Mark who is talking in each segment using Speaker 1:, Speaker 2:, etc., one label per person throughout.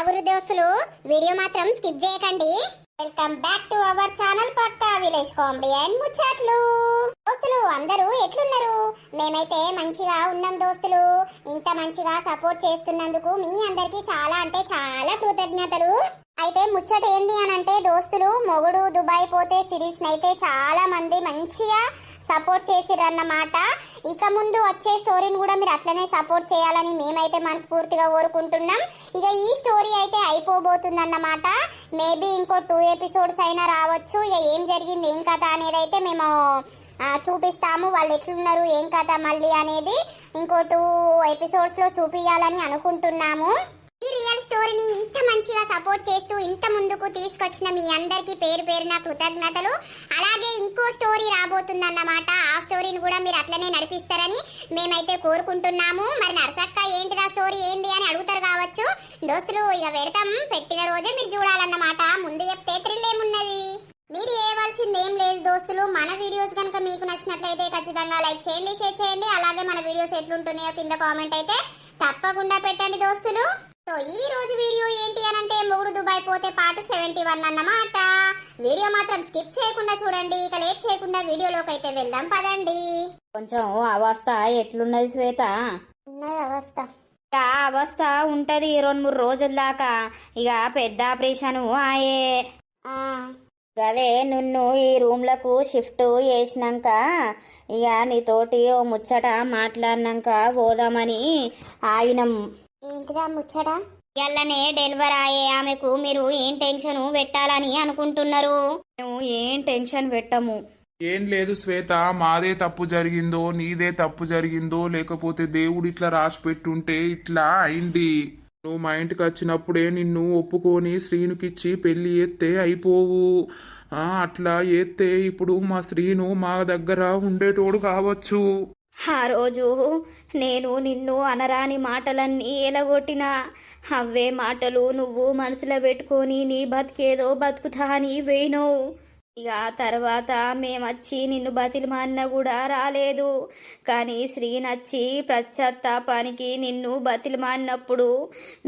Speaker 1: నలుగురు దోస్తులు వీడియో మాత్రం స్కిప్ చేయకండి. Welcome back to our channel పక్కా విలేజ్ కామెడీ అండ్ ముచ్చట్లు. దోస్తులు అందరూ ఎట్లున్నారు? మేమైతే మంచిగా ఉన్నాం దోస్తులు. ఇంత మంచిగా సపోర్ట్ చేస్తున్నందుకు మీ అందరికి చాలా అంటే చాలా కృతజ్ఞతలు. అయితే ముచ్చట ఏంది అని అంటే దోస్తులు, మొగుడు దుబాయ్ పోతే సిరీస్ నైతే చాలా మంది మంచిగా సపోర్ట్ చేసిరన్నమాట. ఇక ముందు వచ్చే స్టోరీని కూడా మీరు అట్లనే సపోర్ట్ చేయాలని మేమైతే మనస్ఫూర్తిగా కోరుకుంటున్నాం. ఇక ఈ స్టోరీ అయితే అయిపోబోతుందన్నమాట. మేబీ ఇంకో 2 ఎపిసోడ్స్ అయినా రావచ్చు. ఇక ఏం జరిగింది ఏం కథ అనేది అయితే మేము చూపిస్తాము. వాళ్ళు ఎట్లున్నారు ఏం కథ మళ్ళీ అనేది ఇంకో 2 ఎపిసోడ్స్ లో చూపియాలని అనుకుంటున్నాము. ఈ రియల్ స్టోరీని ఇంత మంచిగా సపోర్ట్ చేస్తూ ఇంత ముందుకు తీసుకొచ్చిన మీ అందరికి పేరు పేరున కృతజ్ఞతలు. అలాగే ఇంకో స్టోరీ రాబోతుందన్నమాట. ఆ స్టోరీని కూడా మీరు అట్లనే నడిపిస్తారని మేమైతే కోరుకుంటున్నాము. మరి నరసక్క ఏంటిదా స్టోరీ ఏంది అని అడుగుతారు కావచ్చు దోస్తులు. ఇక పెడతాం, పెట్టిన రోజే మీరు చూడాలన్నమాట. ముందు చెప్తే థ్రిల్ ఏమున్నది, మీరు చేయవలసింది ఏం లేదు దోస్తులు. మన వీడియోస్ కనుక మీకు నచ్చినట్లయితే ఖచ్చితంగా లైక్ చేయండి, షేర్ చేయండి. అలాగే మన వీడియోస్ ఎట్లుంటున్నాయో కింద కామెంట్ అయితే తప్పకుండా పెట్టండి దోస్తులు. సో ఈ రోజు వీడియో ఏంటి అని అంటే మొగుడు దుబాయ్ పోతే పార్ట్ 71 అన్నమాట. వీడియో మాత్రం స్కిప్ చేయకుండా చూడండి. ఇక లేట్ చేయకుండా వీడియోలోకి అయితే వెళ్దాం పదండి.
Speaker 2: కొంచెం అవస్థ ఎట్లున్నది శ్వేత?
Speaker 1: ఉన్నది అవస్థ.
Speaker 2: అవస్థ ఉంటది 2-3 రోజుల దాకా. ఇక పెద్ద ఆపరేషన్ ఆయే. అదే నిన్ను ఈ రూమ్లకు షిఫ్ట్ చేసినాక ఇక నీతోటి ఓ ముచ్చట మాట్లాడినాక పోదామని ఆగినం.
Speaker 1: ఏంటిదా ముచ్చట?
Speaker 2: ఎల్లనే డెలివరీ అయ్యే ఆమెకు మీరు ఏం టెన్షన్ పెట్టాలని అనుకుంటున్నారు? మేము ఏం టెన్షన్ పెట్టము.
Speaker 3: ఏం లేదు శ్వేత, మాదే తప్పు జరిగిందో నీదే తప్పు జరిగిందో లేకపోతే దేవుడు ఇట్లా రాసి పెట్టుంటే ఇట్లా అయింది. నువ్వు మా ఇంటికి వచ్చినప్పుడే నిన్ను ఒప్పుకొని శ్రీనుకిచ్చి పెళ్లి ఎత్తే అయిపోవు. అట్లా ఎత్తే ఇప్పుడు మా శ్రీను మా దగ్గర ఉండేటోడు కావచ్చు.
Speaker 2: ఆ రోజు నేను నిన్ను అనరాని మాటలన్నీ ఎలగొట్టినా అవే మాటలు నువ్వు మనసులో పెట్టుకొని నీ బతికేదో బతుకుతా అని వేయినవు. ఇక తర్వాత మేమొచ్చి నిన్ను బతిలిమాన్న కూడా రాలేదు. కానీ శ్రీ నచ్చి పశ్చాత్తాపానికి నిన్ను బతిలిమాన్నప్పుడు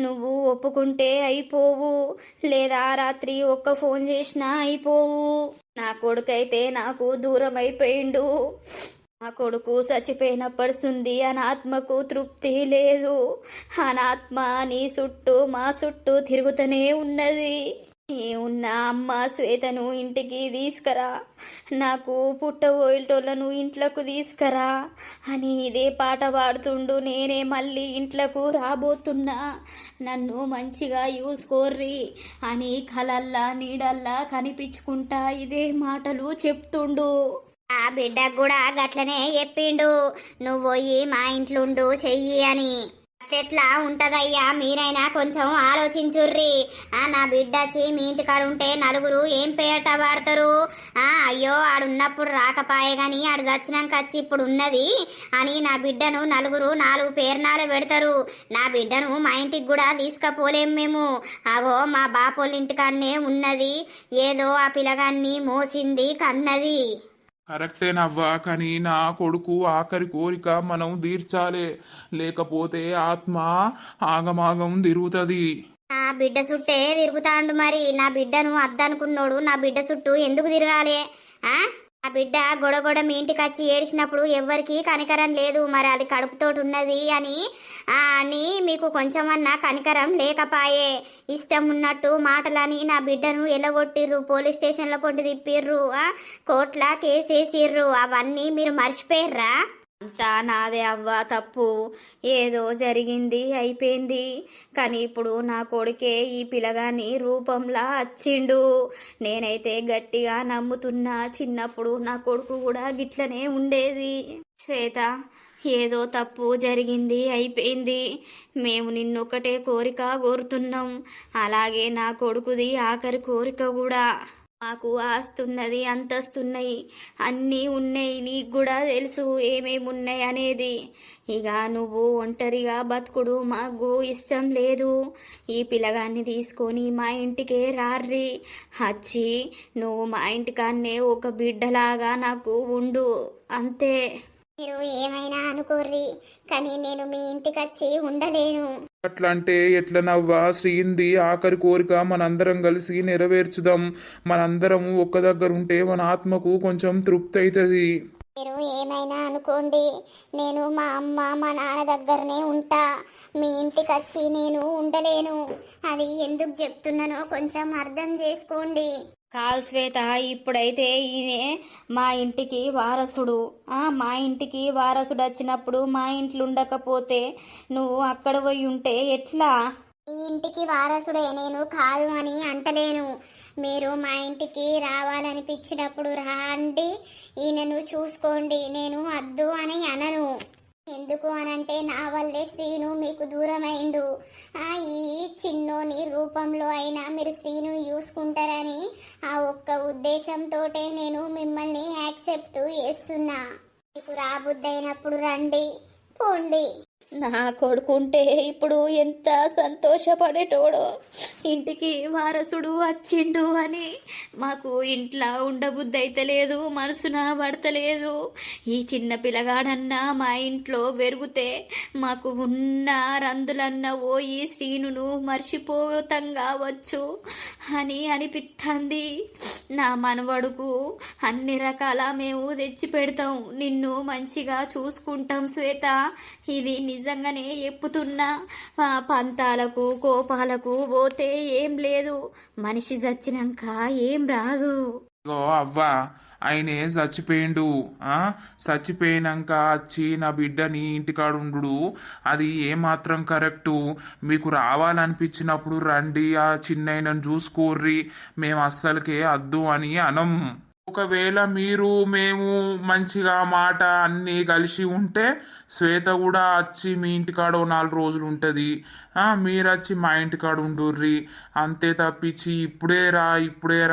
Speaker 2: నువ్వు ఒప్పుకుంటే అయిపోవు, లేదా రాత్రి ఒక్క ఫోన్ చేసినా అయిపోవు. నా కొడుకైతే నాకు దూరం అయిపోయిండు. ఆ కొడుకు చచ్చిపోయినప్పటిసుంది అనాత్మకు తృప్తి లేదు. అనాత్మ నీ చుట్టూ మా చుట్టూ తిరుగుతూనే ఉన్నది. ఉన్న అమ్మ శ్వేతను ఇంటికి తీసుకురా, నాకు పుట్టబోయేటోళ్ళను ఇంట్లోకి తీసుకురా అని ఇదే పాట పాడుతుండు. నేనే మళ్ళీ ఇంట్లోకి రాబోతున్నా, నన్ను మంచిగా చూసుకోర్రి అని కలల్లా నీడల్లా కనిపించుకుంటా ఇదే మాటలు చెప్తుండు.
Speaker 1: ఆ బిడ్డకు కూడా గట్లనే చెప్పిండు, నువ్వు పోయి మా ఇంట్లుండు చెయ్యి అని. ఎట్లా ఉంటదయ్యా, మీరైనా కొంచెం ఆలోచించుర్రి. నా బిడ్డ వచ్చి మీ ఇంటికాడ ఉంటే నలుగురు ఏం పేట పాడతారు. అయ్యో ఆడున్నప్పుడు రాకపాయే గాని ఆడు చచ్చినాక వచ్చి ఇప్పుడు ఉన్నది అని నా బిడ్డను నలుగురు 4 పేర్నాలు పెడతారు. నా బిడ్డను మా ఇంటికి కూడా తీసుకపోలేం మేము. అగో మా బాపోళ్ళ ఇంటికాడనే ఉన్నది, ఏదో ఆ పిల్లగాన్ని మోసింది కన్నది.
Speaker 3: కరెక్టేనవ్వా, కానీ నా కొడుకు ఆఖరి కోరిక మనం తీర్చాలే, లేకపోతే ఆత్మ ఆగమాగం తిరుగుతుంది.
Speaker 1: నా బిడ్డ చుట్టే తిరుగుతాండు. మరి నా బిడ్డను అద్దనుకున్నోడు నా బిడ్డ చుట్టూ ఎందుకు తిరగాలి? ఆ బిడ్డ గొడగొడ మీ ఇంటికి వచ్చి ఏడ్చినప్పుడు ఎవ్వరికి కనికరం లేదు. మరి అది కడుపుతోటి ఉన్నది అని మీకు కొంచెమన్నా కనికరం లేకపాయే. ఇష్టం ఉన్నట్టు మాటలని నా బిడ్డను ఎలగొట్టిర్రు, పోలీస్ స్టేషన్లో పొండి తిప్పిర్రు, కోర్టుల కేసేసిర్రు. అవన్నీ మీరు మర్చిపోయిర్రా?
Speaker 2: అంతా నాదే అవ్వ తప్పు. ఏదో జరిగింది అయిపోయింది. కానీ ఇప్పుడు నా కొడుకే ఈ పిల్లగాని రూపంలా వచ్చిండు. నేనైతే గట్టిగా నమ్ముతున్నా చిన్నప్పుడు నా కొడుకు కూడా గిట్లనే ఉండేది. శ్వేత, ఏదో తప్పు జరిగింది అయిపోయింది. మేము నిన్నొక్కటే కోరిక కోరుతున్నాం, అలాగే నా కొడుకుది ఆఖరి కోరిక కూడా. మాకు ఆస్తున్నది, అంతస్తున్నయి, అన్నీ ఉన్నాయి. నీకు కూడా తెలుసు ఏమేమి ఉన్నాయి అనేది. ఇక నువ్వు ఒంటరిగా బతుకుడు మాకు ఇష్టం లేదు. ఈ పిల్లగాన్ని తీసుకొని మా ఇంటికే రార్రి, వచ్చి నువ్వు మా ఇంటికాన్నే ఒక బిడ్డలాగా నాకు ఉండు, అంతే.
Speaker 1: మీరు ఏమైనా అనుకోర్రి, కానీ నేను మీ ఇంటికి వచ్చి ఉండలేను.
Speaker 3: అట్లా అంటే ఎట్లనవ్వా శ్రీంది ఆఖరి కోరిక మనందరం కలిసి నెరవేర్చుదాం. మనందరము ఒక్క దగ్గర ఉంటే మన ఆత్మకు కొంచెం తృప్తి అవుతుంది.
Speaker 1: మీరు ఏమైనా అనుకోండి, నేను మా అమ్మ మా నాన్న దగ్గరనే ఉంటా. మీ ఇంటికి వచ్చి నేను ఉండలేను. అది ఎందుకు చెప్తున్నానో కొంచెం అర్థం చేసుకోండి.
Speaker 2: కాదు శ్వేత, ఇప్పుడైతే ఈయనే మా ఇంటికి వారసుడు. మా ఇంటికి వారసుడు వచ్చినప్పుడు మా ఇంట్లో ఉండకపోతే నువ్వు అక్కడ పోయి ఉంటే ఎట్లా?
Speaker 1: ఈ ఇంటికి వారసుడే, నేను కాదు అని అంటలేను. మీరు మా ఇంటికి రావాలనిపించినప్పుడు రండి, ఈయనను చూసుకోండి. నేను వద్దు అని అనను. ఎందుకు అనంటే నా వల్లే శ్రీను మీకు దూరమైండు. ఈ చిన్నోని రూపంలో అయినా మీరు శ్రీను చూసుకుంటారని ఆ ఒక్క ఉద్దేశంతోటే నేను మిమ్మల్ని యాక్సెప్ట్ చేస్తున్నా. మీకు రాబుద్దైనప్పుడు రండి, పోండి.
Speaker 2: నా కొడుకుంటే ఇప్పుడు ఎంత సంతోషపడేటోడో. ఇంటికి వారసుడు వచ్చిండు అని మాకు ఇంట్లో ఉండబుద్ధి అయితే లేదు, మనసున పడతలేదు. ఈ చిన్న పిల్లగాడన్నా మా ఇంట్లో పెరిగితే మాకు ఉన్న రందులన్న పోయి శ్రీనును మర్చిపోతాం కావచ్చు అని అనిపిస్తుంది. నా మనవడుకు అన్ని రకాల మేము తెచ్చి పెడతాం, నిన్ను మంచిగా చూసుకుంటాం శ్వేత. ఇది నిజంగానే చెప్పుతున్నా. పంతాలకు కోపాలకు పోతే ఏం లేదు, మనిషి చచ్చినాక ఏం రాదు.
Speaker 3: అవ్వా ఆయనే చచ్చిపోయిండు. చచ్చిపోయినాక వచ్చి నా బిడ్డ నీ ఇంటికాడ ఉండు, అది ఏమాత్రం కరెక్టు? మీకు రావాలనిపించినప్పుడు రండి, ఆ చిన్నయ్యను చూసుకోర్రి. మేము అస్సలకే అద్దు అని అనం. ఒకవేళ మీరు మేము మంచిగా మాట అన్నీ కలిసి ఉంటే శ్వేత కూడా వచ్చి మీ ఇంటికాడ 4 రోజులు ఉంటుంది. మీరు వచ్చి మా ఇంటికాడ ఉండుర్రి. అంతే తప్పించి ఇప్పుడే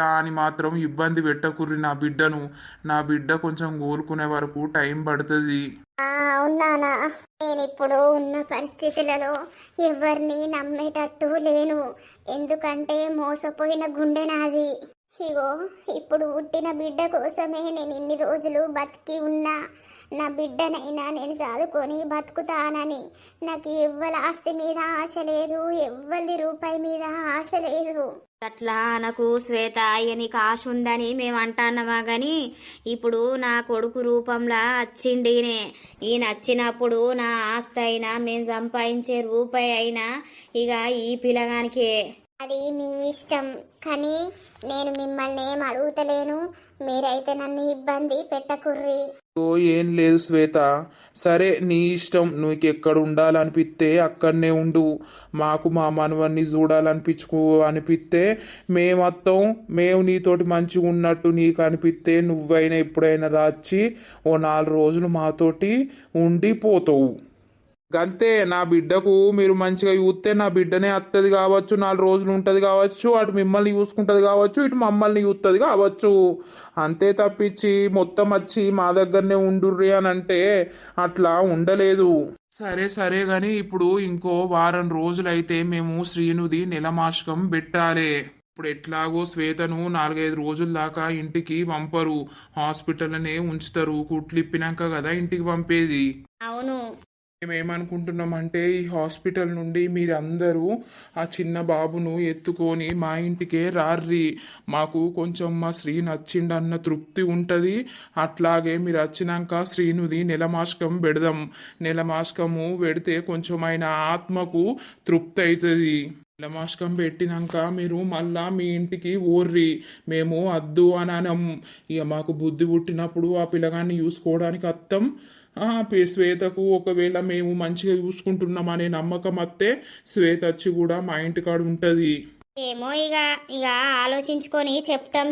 Speaker 3: రా అని మాత్రం ఇబ్బంది పెట్టకుర్రి నా బిడ్డను. నా బిడ్డ కొంచెం కోలుకునే వరకు టైం పడుతుంది.
Speaker 1: అవునానా, నేను ఇప్పుడు ఉన్న పరిస్థితులలో ఎవరిని నమ్మేటట్టు లేను. ఎందుకంటే మోసపోయిన గుండె నాది. ఇగో ఇప్పుడు పుట్టిన బిడ్డ కోసమే నేను ఇన్ని రోజులు బతికి ఉన్నా. నా బిడ్డనైనా నేను చదువుకొని బతుకుతానని. నాకు ఎవ్వరి ఆస్తి మీద ఆశ లేదు, ఎవ్వరి రూపాయి మీద ఆశ లేదు.
Speaker 2: అట్లా నాకు శ్వేత, నీకు ఆశ ఉందని మేము అంటున్నామా గాని ఇప్పుడు నా కొడుకు రూపంలో వచ్చిండినే. ఈయన వచ్చినప్పుడు నా ఆస్తి అయినా మేము సంపాదించే రూపాయి అయినా ఇక ఈ పిల్లగానికే.
Speaker 1: అది మీ ఇష్టం, కానీ నేను మిమ్మల్ని ఏం అడుగుతలేను. మీరైతే నన్ను ఇబ్బంది పెట్టకుర్రి.
Speaker 3: ఏం లేదు శ్వేత, సరే నీ ఇష్టం. నువ్వు ఎక్కడ ఉండాలనిపిస్తే అక్కడనే ఉండు. మాకు మా మనవన్ని అనిపిస్తే మేమత్తం. మేము నీతోటి మంచిగా ఉన్నట్టు నీకు అనిపిస్తే నువ్వైనా ఎప్పుడైనా రాచి 4 రోజులు మాతోటి ఉండిపోతావు. అంతే. నా బిడ్డకు మీరు మంచిగా చూస్తే నా బిడ్డనే వస్తుంది కావచ్చు, 4 రోజులు ఉంటుంది కావచ్చు, అటు మిమ్మల్ని చూసుకుంటుంది కావచ్చు, ఇటు మమ్మల్ని చూస్తుంది కావచ్చు. అంతే తప్పించి మొత్తం వచ్చి మా దగ్గరనే ఉండుర్రి అని అంటే అట్లా ఉండలేదు. సరే గాని ఇప్పుడు ఇంకో 1 వారం రోజులైతే మేము శ్రీనుది నెలమాషకం పెట్టాలి. ఇప్పుడు ఎట్లాగో శ్వేతను 4-5 రోజుల దాకా ఇంటికి పంపరు, హాస్పిటల్లోనే ఉంచుతారు. కుట్లిప్పినాక కదా ఇంటికి పంపేది.
Speaker 1: అవును.
Speaker 3: మేమేమనుకుంటున్నామంటే ఈ హాస్పిటల్ నుండి మీరందరూ ఆ చిన్న బాబును ఎత్తుకొని మా ఇంటికే రార్రి. మాకు కొంచెం మా శ్రీ నచ్చిండన్న తృప్తి ఉంటుంది. అట్లాగే మీరు వచ్చినాక శ్రీనుది నెలమాషకం పెడదాం. నెలమాషకము పెడితే కొంచెం ఆయన ఆత్మకు తృప్తి అవుతుంది. నెలమాషకం పెట్టినాక మీరు మళ్ళా మీ ఇంటికి ఓర్రి. మేము అద్దు అని అనం. ఇక మాకు బుద్ధి పుట్టినప్పుడు ఆ పిల్లగాన్ని చూసుకోవడానికి అత్తం. శ్వేతకు ఒకవేళ మేము మంచిగా చూసుకుంటున్నామనే నమ్మకం వస్తే శ్వేత వచ్చి కూడా మా ఇంటికాడ ఉంటుంది.
Speaker 1: ఏమో ఇక ఆలోచించుకొని చెప్తాం.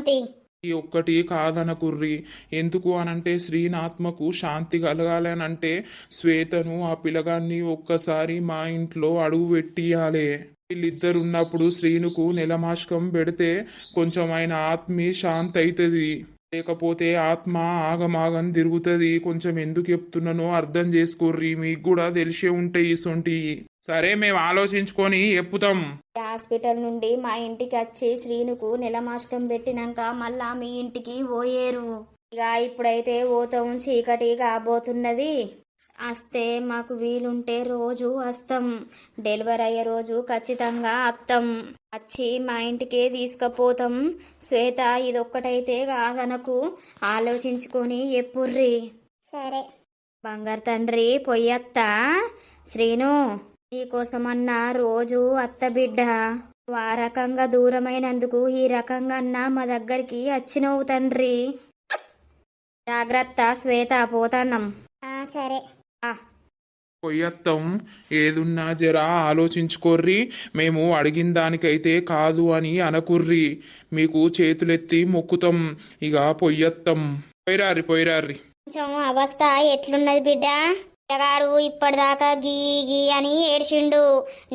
Speaker 3: ఈ ఒక్కటి కాదనకుర్రి. ఎందుకు అనంటే శ్రీనాత్మకు శాంతి కలగాలనంటే శ్వేతను ఆ పిల్లగాన్ని ఒక్కసారి మా ఇంట్లో అడుగు పెట్టియాలే. వీళ్ళిద్దరు ఉన్నప్పుడు శ్రీనుకు నెలమాషకం పెడితే కొంచెం ఆయన ఆత్మీ శాంతి అవుతుంది. లేకపోతే ఆత్మ ఆగమాగం తిరుగుతుంది. కొంచెం ఎందుకు చెప్తున్నానో అర్థం చేసుకోర్రి, మీకు కూడా తెలిసే ఉంటాయి ఇసొంటి. సరే మేము ఆలోచించుకొని చెప్పుతాం.
Speaker 2: హాస్పిటల్ నుండి మా ఇంటికి వచ్చి శ్రీనుకు నెలమాషకం పెట్టినాక మళ్ళా మీ ఇంటికి పోయేరు. ఇక ఇప్పుడైతే పోతాం, చీకటి కాబోతున్నది. వస్తే మాకు వీలుంటే రోజు వస్తాం. డెలివరీ అయ్యే రోజు ఖచ్చితంగా వస్తాం. వచ్చి మా ఇంటికే తీసుకుపోతాం. శ్వేత ఇదొక్కటైతే కాదనకు, ఆలోచించుకొని ఎప్పుర్రి.
Speaker 1: సరే.
Speaker 2: బంగారు తండ్రి పొయ్యత్తా. శ్రీను, నీకోసమన్నా రోజు అత్త బిడ్డ. ఆ రకంగా దూరమైనందుకు ఈ రకంగా అన్నా మా దగ్గరికి వచ్చినవు తండ్రి. జాగ్రత్త శ్వేత, పోతాన్నం.
Speaker 1: సరే.
Speaker 3: పొయ్యత్తం ఏదున్నా జరా ఆలోచించుకోర్రి. మేము అడిగిన దానికైతే కాదు అని అనకుర్రి. మీకు చేతులెత్తి మొక్కుతాం. ఇక పొయ్యత్తం. పోయిరారి.
Speaker 1: కొంచెం అవస్థ ఎట్లున్నది బిడ్డ? పిల్లగాడు ఇప్పటిదాకా గీ గీ అని ఏడ్చిండు.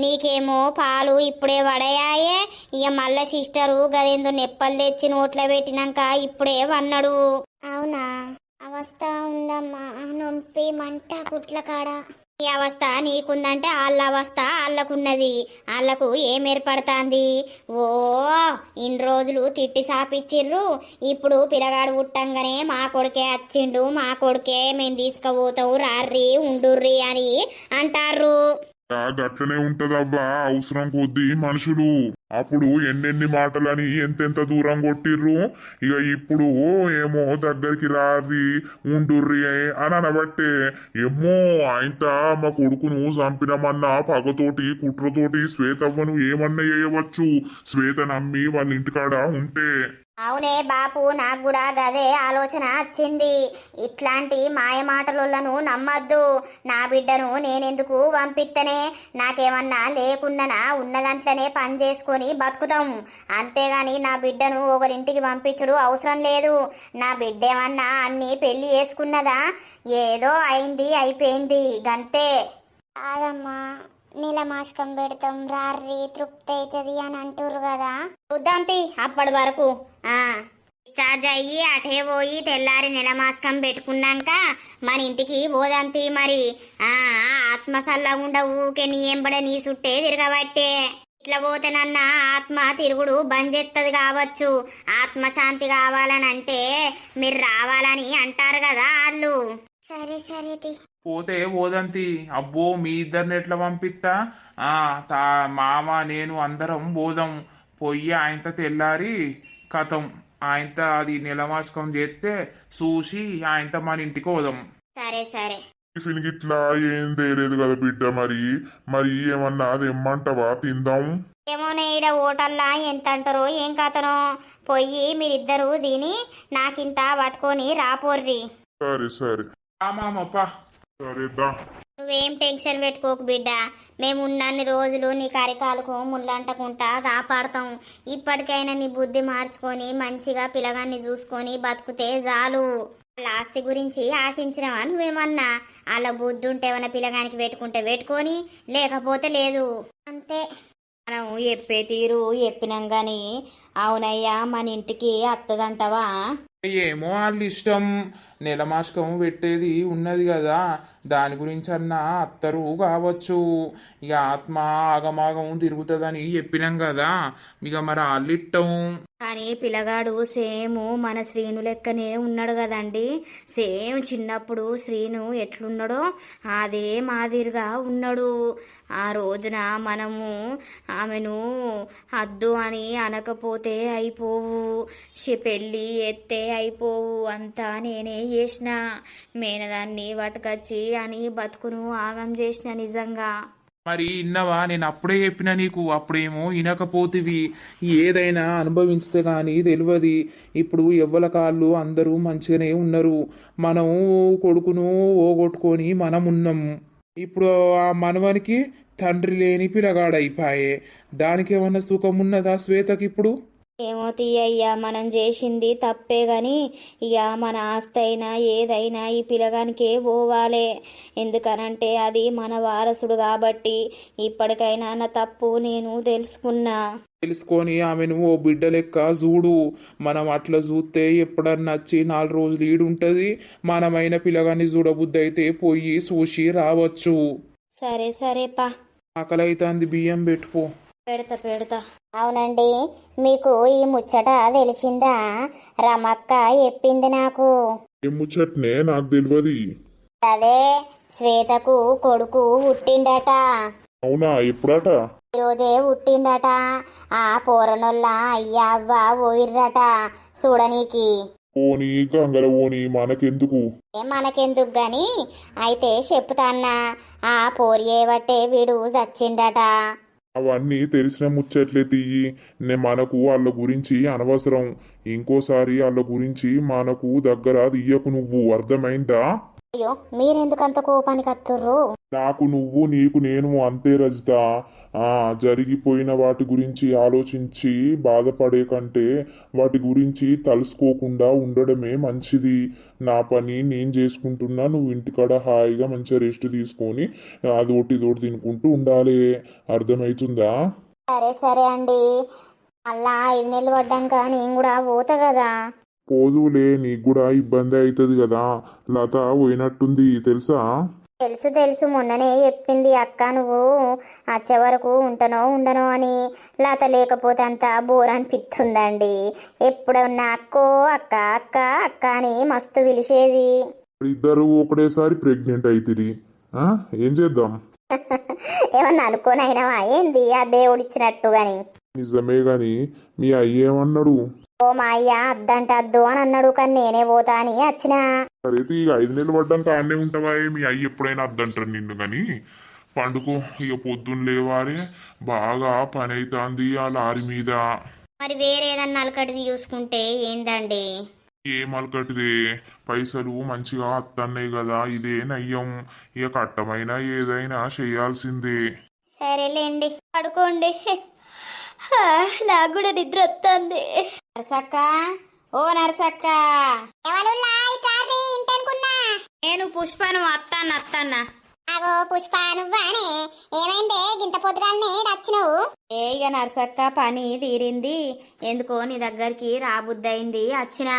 Speaker 1: నీకేమో పాలు ఇప్పుడే వడయాయే. ఇక మళ్ళా సిస్టరు గదేందో నెప్పలు తెచ్చి నోట్లో పెట్టినాక ఇప్పుడే వన్నాడు. అవునా? అవస్థ ఉందమ్మా, నొప్పి మంట కుట్ల కాడ. ఈ అవస్థ నీకుందంటే వాళ్ళ అవస్థ వాళ్ళకున్నది. వాళ్ళకు ఏం ఏర్పడుతుంది? ఓ ఇన్ని రోజులు తిట్టి సాపిచ్చిర్రు. ఇప్పుడు పిల్లగాడు పుట్టంగానే మా కొడుకే వచ్చిండు, మా కొడుకే మేము తీసుకుపోతావు, రార్రి ఉండుర్రి అని అంటారు.
Speaker 4: గట్లనే ఉంటదవ్వా. అవసరం కొద్దీ మనుషులు అప్పుడు ఎన్నెన్ని మాటలని ఎంతెంత దూరం కొట్టిర్రు. ఇక ఇప్పుడు ఏమో దగ్గరికి రారి ఉండుర్రి అని అనబట్టే. ఏమో ఆయనత మా కొడుకును చంపినమన్నా పగతోటి కుట్రతోటి శ్వేతవ్వను ఏమన్నా చేయవచ్చు. శ్వేత నమ్మి వాళ్ళ ఇంటికాడ ఉంటే.
Speaker 1: అవునే బాపు, నాకు కూడా గదే ఆలోచన వచ్చింది. ఇట్లాంటి మాయ మాటలను నమ్మద్దు. నా బిడ్డను నేనెందుకు పంపిత్తనే? నాకేమన్నా లేకున్ననా ఉన్నదంట్లనే పని చేసుకొని బతుకుతాం. అంతేగాని నా బిడ్డను ఒకరింటికి పంపించుడు అవసరం లేదు. నా బిడ్డ ఏమన్నా అన్ని పెళ్లి చేసుకున్నదా? ఏదో అయింది, అయిపోయింది, గంతే. కాదమ్మా, నీలమాస్కం పెడతాం, రార్రి తృప్తి అవుతుంది అని అంటుర్రు కదా. చూద్దాంతి అప్పటి వరకు. డిశ్చార్జ్ అయ్యి అటే పోయి తెల్లారి నెలమాస్కం పెట్టుకున్నాక మన ఇంటికి పోదంతి. మరి ఆత్మసల్లగుండ ఊకే నీ ఎంబడే నీ సుట్టే తిరగబట్టే. ఇట్లా పోతేనన్నా ఆత్మ తిరుగుడు బంద్ చేస్తుంది కావచ్చు. ఆత్మశాంతి కావాలనంటే మీరు రావాలని అంటారు కదా వాళ్ళు. సరే సరే.
Speaker 3: పోతే పోదంతి. అబ్బో, మీ ఇద్దరిని ఎట్లా పంపిస్తా? మామ నేను అందరం పోదాం. పొయ్యి ఆయనతో తెల్లారి కథం ఆయనతో అది నెలమాసకం చేస్తే చూసి ఆయనతో మన ఇంటికి పోదాం.
Speaker 1: సరే సరే.
Speaker 4: టిఫిన్ గిట్లా ఏం తేలేదు కదా బిడ్డ. మరి ఏమన్నా తెమ్మంటావా? తిందాం.
Speaker 1: ఏమోనే, ఈడ హోటల్లా ఎంత అంటారో ఏం కథనో. పొయ్యి మీరిద్దరు దీని నాకింత పట్టుకొని రాపోర్రి.
Speaker 4: సరే.
Speaker 3: మామప్పా
Speaker 4: సరేదా.
Speaker 1: నువ్వేం టెన్షన్ పెట్టుకోకు బిడ్డ. మేము ఉన్నన్ని రోజులు నీ కరికాలకు ముళ్ళంటకుంటా కాపాడుతాం. ఇప్పటికైనా నీ బుద్ధి మార్చుకొని మంచిగా పిల్లగాన్ని చూసుకొని బతుకుతే చాలు. వాళ్ళ ఆస్తి గురించి ఆశించినవా నువ్వేమన్నా? వాళ్ళ బుద్ధి ఉంటే ఏమన్నా పిల్లగానికి పెట్టుకొని, లేకపోతే లేదు, అంతే.
Speaker 2: మనం చెప్పే తీరు చెప్పినాం గాని అవునయ్యా మన ఇంటికి అత్తదంటవా?
Speaker 3: ఏమో వాళ్ళ ఇష్టం. నెలమాసకం పెట్టేది ఉన్నది కదా, దాని గురించి అన్నా అత్తరు కావచ్చు. ఇక ఆత్మ ఆగమాగం తిరుగుతుందని చెప్పినాం కదా, ఇక మరి వాళ్ళిట్టం.
Speaker 2: కానీ పిల్లగాడు సేమ్ మన శ్రీను లెక్కనే ఉన్నాడు కదండి. సేమ్ చిన్నప్పుడు శ్రీను ఎట్లున్నాడో అదే మాదిరిగా ఉన్నాడు. ఆ రోజున మనము ఆమెను హద్దు అని అనకపోతే అయిపోవు, పెళ్ళి ఎత్తే అయిపోవు, అంతా నేనే చేసిన. మేనదాన్ని పట్టుకొచ్చి అని బతుకును ఆగం చేసిన నిజంగా.
Speaker 3: మరి ఇన్నవా? నేను అప్పుడే చెప్పిన నీకు. అప్పుడేమో వినకపోతివి. ఏదైనా అనుభవించితే కానీ తెలియదు. ఇప్పుడు ఎవ్వల కాళ్ళు అందరూ మంచిగానే ఉన్నారు. మనం కొడుకును ఓగొట్టుకొని మనం ఉన్నాము. ఇప్పుడు ఆ మనవనికి తండ్రి లేని పిల్లగాడైపాయే. దానికేమన్నా సుఖం ఉన్నదా శ్వేతకి ఇప్పుడు?
Speaker 2: ఏమో తీయ్యా, మనం చేసింది తప్పే గాని ఇక మన ఆస్తి అయినా ఏదైనా ఈ పిల్లగానికే పోవాలే. ఎందుకనంటే అది మన వారసుడు కాబట్టి. ఇప్పటికైనా నా తప్పు నేను
Speaker 3: తెలుసుకొని ఆమెను ఓ బిడ్డ లెక్క చూడు. మనం అట్లా చూస్తే ఎప్పుడన్నా వచ్చి 4 రోజులు ఈడుంటది. మనమైన పిల్లగాన్ని చూడబుద్ధి అయితే పోయి చూసి రావచ్చు.
Speaker 2: సరేపా.
Speaker 3: ఆకలైతాంది, బియ్యం పెట్టుకో.
Speaker 2: పెడతా.
Speaker 1: అవునండి, మీకు ఈ ముచ్చట తెలిసిందా? రమక్క చెప్పింది నాకు.
Speaker 4: ఏం ముచ్చట్నే? నాకు తెలియదు.
Speaker 1: అదే శ్వేతకు కొడుకు పుట్టిండట.
Speaker 4: అవునా? ఎప్పుడట?
Speaker 1: ఈరోజే పుట్టిండట. ఆ పోరనొల్ల అయ్యా అవ్వ పోయిర్రట చూడనీకి.
Speaker 4: ఓని గంగల ఓని మనకెందుకు?
Speaker 1: మనకెందుకు గాని అయితే చెప్పుతాన్నా. ఆ పోరియే వీడు చచ్చిండట.
Speaker 4: అవన్నీ తెలిసిన ముచ్చట్లే తీయి. మనకు వాళ్ళ గురించి అనవసరం. ఇంకోసారి వాళ్ళ గురించి మనకు దగ్గర తీయకు నువ్వు, అర్థమైందా?
Speaker 1: అయ్యో మీరెందుకంత కోపానికి వస్తుర్రు?
Speaker 4: నాకు నువ్వు, నీకు నేను అంతే రజిత. జరిగిపోయిన వాటి గురించి ఆలోచించి బాధపడే కంటే వాటి గురించి తలుసుకోకుండా ఉండడమే మంచిది. నా పని నేను చేసుకుంటున్నా, నువ్వు ఇంటికాడ హాయిగా మంచిగా రెస్ట్ తీసుకొని అదోటి ఇదోటి తినుకుంటూ ఉండాలి. అర్థమవుతుందా?
Speaker 1: సరే సరే అండి. అలా 5 నెలలు పడ్డాక నేను కూడా పోతా కదా.
Speaker 4: పోదులే, నీకు కూడా ఇబ్బంది అవుతుంది కదా. లత పోయినట్టుంది తెలుసా?
Speaker 1: తెలుసు తెలుసు, మొన్ననే చెప్పింది అక్క నువ్వు వచ్చే వరకు ఉంటానో ఉండనో అని. లత లేకపోతే అంత బోర్ అనిపిస్తుందండి. ఎప్పుడన్నా అక్కో అక్క అక్క అక్క అని మస్తు పిలిచేది.
Speaker 4: ఇద్దరు ఒకటేసారి ప్రెగ్నెంట్ అవుతుంది. ఏం చేద్దాం?
Speaker 1: ఏమన్నా అనుకోనైనావా ఏంది? ఆ దేవుడిచ్చినట్టు గాని.
Speaker 4: నిజమే గాని మీ అయ్యేమన్నాడు?
Speaker 1: ఓ మా అయ్య అద్దంట అద్దు అని అన్నాడు, కానీ నేనే పోతా అని వచ్చిన.
Speaker 4: సరే ఇక 5 నెలలు పడ్డాక ఆడనే ఉంటావా? మీ అయ్యి ఎప్పుడైనా అద్దంటారు నిన్ను. కానీ పండుకో, ఇక పొద్దున్న లేవాలి, బాగా పని అవుతుంది ఆ లారీ మీద.
Speaker 1: మరి వేరేదన్నా అలకటిది చూసుకుంటే ఏందండి?
Speaker 4: ఏం అలకటిదే, పైసలు మంచిగా అత్తన్నాయి కదా, ఇదే నయ్యం. ఇక కట్టమైనా ఏదైనా చేయాల్సిందే.
Speaker 1: సరేలేండి, పడుకోండి. నాకు కూడా నిద్ర వస్తుంది. నరసక్క, ఓ నరసక్క.
Speaker 2: నేను పుష్పను అత్తన్న
Speaker 1: అగో పుష్ప, నువ్వానే? ఏమైందే గింత పొద్దుగానే వచ్చినావు?
Speaker 2: ఇక నర్సక్క పని తీరింది, ఎందుకో నీ దగ్గరికి రాబుద్దయింది వచ్చిన.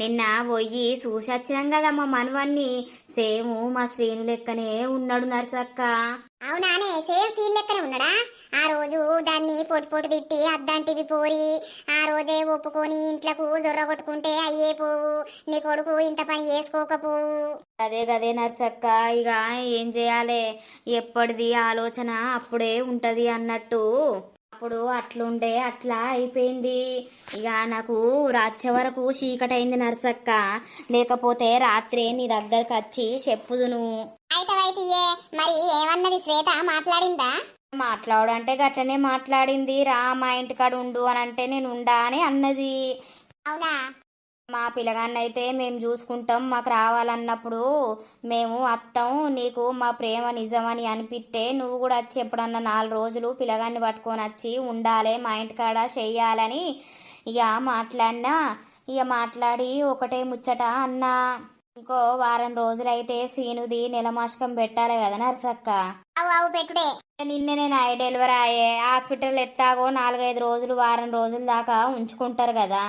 Speaker 2: నిన్న పోయి చూసి వచ్చినాం కదా మా మనవన్ని, సేమ్ మా శ్రీను లెక్కనే ఉన్నాడు నర్సక్క.
Speaker 1: అవునానే, సేమ్ సీన్ లెక్కనే ఉన్నాడా? ఆ రోజు దాన్ని పొట్టు పొట్టు తిట్టి అద్దంటివి పోరి, ఆ రోజే ఒప్పుకొని ఇంట్లకు జొర్ర కొట్టుకుంటే అయ్యే పోవు, నీ కొడుకు ఇంత పని చేసుకోకపోవు.
Speaker 2: గదే గదే నర్సక్క, ఇక ఏం చేయాలి, ఎప్పటిది ఆలోచన అప్పుడే ఉంటది అన్నట్టు. అప్పుడు అట్లుండే అట్లా అయిపోయింది. ఇక నాకు రాత్రి వరకు చీకటైంది నర్సక్క, లేకపోతే రాత్రే నీ దగ్గరకు వచ్చి చెప్పుదును.
Speaker 1: అయితే మరి ఏమన్నది శ్వేత? మాట్లాడిందా?
Speaker 2: మాట్లాడంటే గట్లనే మాట్లాడింది. రా మా ఇంటికాడ ఉండు అని అంటే నేను ఉండా అని అన్నది.
Speaker 1: అవునా?
Speaker 2: మా పిల్లగాన్ని అయితే మేము చూసుకుంటాం, మాకు రావాలన్నప్పుడు మేము అత్తం, నీకు మా ప్రేమ నిజమని అనిపిస్తే నువ్వు కూడా వచ్చి ఎప్పుడన్నా 4 రోజులు పిల్లగాన్ని పట్టుకొని వచ్చి ఉండాలి మా ఇంటికాడ చెయ్యాలని ఇక మాట్లాడినా. ఇక మాట్లాడి ఒకటే ముచ్చట అన్నా, ఇంకో వారం రోజులైతే సీనుది నెలమాషకం పెట్టాలి కదా నర్సక్క.
Speaker 1: అవు పెట్టుడే.
Speaker 2: నిన్ననే నా డెలివరీ అయ్యే హాస్పిటల్ ఎట్టాగో 4-5 రోజులు వారం రోజుల దాకా ఉంచుకుంటారు కదా.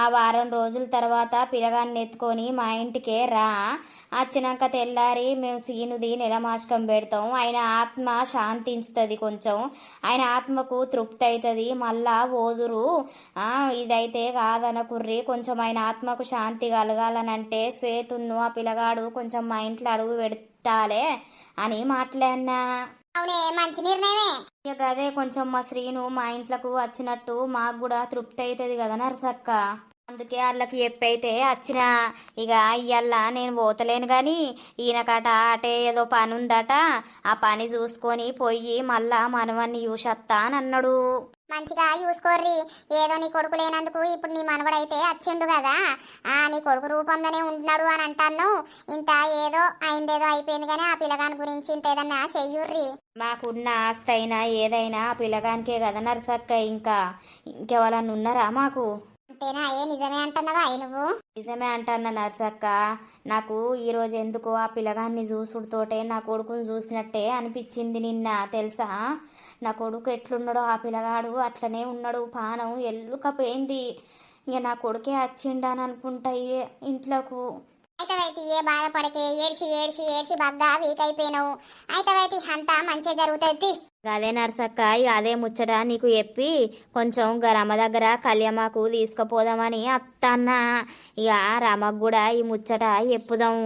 Speaker 2: ఆ వారం రోజుల తర్వాత పిల్లగాన్ని ఎత్తుకొని మా ఇంటికే రా, వచ్చినాక తెల్లారి మేము సీనుది నెలమాషకం పెడతాం. ఆయన ఆత్మ శాంతించుతుంది, కొంచెం ఆయన ఆత్మకు తృప్తి అవుతుంది. మళ్ళా ఓదురు ఇదైతే కాదనకుర్రి, కొంచెం ఆయన ఆత్మకు శాంతి కలగాలనంటే శ్వేతున్ను ఆ పిల్లగాడు కొంచెం మా ఇంట్లో అడుగు పెట్టాలే అని మాట్లాడినా.
Speaker 1: అవునే, మంచి నిర్ణయమే.
Speaker 2: ఇక అదే కొంచెం మా శ్రీను మా ఇంట్లోకి వచ్చినట్టు మాకు కూడా తృప్తి అవుతుంది కదా నర్సక్క. అందుకే వాళ్ళకి ఎప్పైతే వచ్చినా. ఇక ఇయ్యాల నేను పోతలేను కానీ ఈయనకట అటే ఏదో పని ఉందట, ఆ పని చూసుకొని పోయి మళ్ళా మనవన్ని చూసత్తా అని అన్నాడు.
Speaker 1: మంచిగా చూసుకోర్రి. ఏదో నీ కొడుకు లేనందుకు ఇప్పుడు నీ మనవడైతే వచ్చిండు కదా, నీ కొడుకు రూపంలోనే ఉంటున్నాడు అని అంటాను. ఇంత ఏదో అయిందేదో అయిపోయింది కానీ ఆ పిల్లగాని గురించి ఇంత ఏదన్నా చెయ్యుర్రి.
Speaker 2: మాకున్న ఆస్తి అయినా ఏదైనా ఆ పిల్లగానికే కదా నర్సక్క. ఇంకెవరన్నా ఉన్నారా మాకు?
Speaker 1: అంతేనా? నిజమే అంటున్నావా నువ్వు?
Speaker 2: నిజమే అంటన్నా నర్సక్క. నాకు ఈరోజు ఎందుకో ఆ పిల్లగాన్ని చూసుడుతోటే నా కొడుకుని చూసినట్టే అనిపించింది నిన్న, తెలుసా? నా కొడుకు ఎట్లున్నాడో ఆ పిల్లగాడు అట్లనే ఉన్నాడు, పానం ఎల్లుకపోయింది. ఇక నా కొడుకే వచ్చిండని అనుకుంటా ఇంట్లోకు.
Speaker 1: అయితే ఏ బాధపడితే ఏడ్చి ఏడ్చి ఏడ్చి బాగా వీక్ అయిపోయినావు. అయితే అంతా మంచిగా జరుగుతుంది.
Speaker 2: అదే నర్సక్క, ఇక అదే ముచ్చట నీకు చెప్పి కొంచెం రమ దగ్గర కళ్యామాకు తీసుకుపోదామని అత్త అన్న. ఇక రమకు కూడా ఈ ముచ్చట చెప్పుదాం.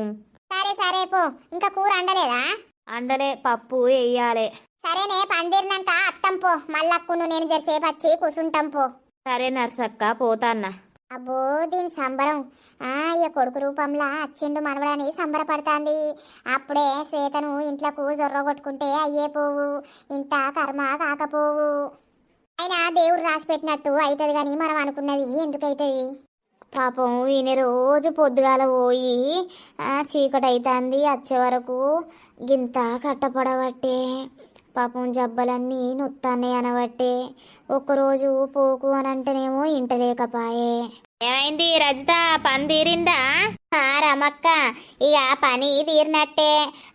Speaker 1: సరే సరే పో, ఇంకా కూర అండలేదా?
Speaker 2: అండలే, పప్పు వేయాలే.
Speaker 1: సరేనే, పందిరినాక అత్తం పో, మళ్ళక్కును నేను జరసేపు వచ్చి కూసుంటాం పో.
Speaker 2: సరే నర్సక్క, పోతాన్నా.
Speaker 1: అబ్బో దీని సంబరం. ఇక కొడుకు రూపంలో అచ్చిండు మనవడని సంబరపడుతుంది. అప్పుడే శ్వేతను ఇంట్లోకు జొర్ర కొట్టుకుంటే అయ్యే పోవు, ఇంత కర్మ కాకపోవు. అయినా దేవుడు రాసి పెట్టినట్టు అవుతుంది కానీ మనం అనుకున్నది ఎందుకైతుంది? పాపం ఈయన రోజు పొద్దుగాల పోయి చీకటి అవుతుంది వచ్చే వరకు గింత కట్టపడబట్టే, పాపం జబ్బలన్నీ నొత్తానే అనబట్టే. ఒక్కరోజు పోకు అని అంటేనేమో ఇంటలేకపాయే.
Speaker 2: ఏమైంది రజిత, పని తీరిందా?
Speaker 1: రమక్క, ఇక పని తీరినట్టే.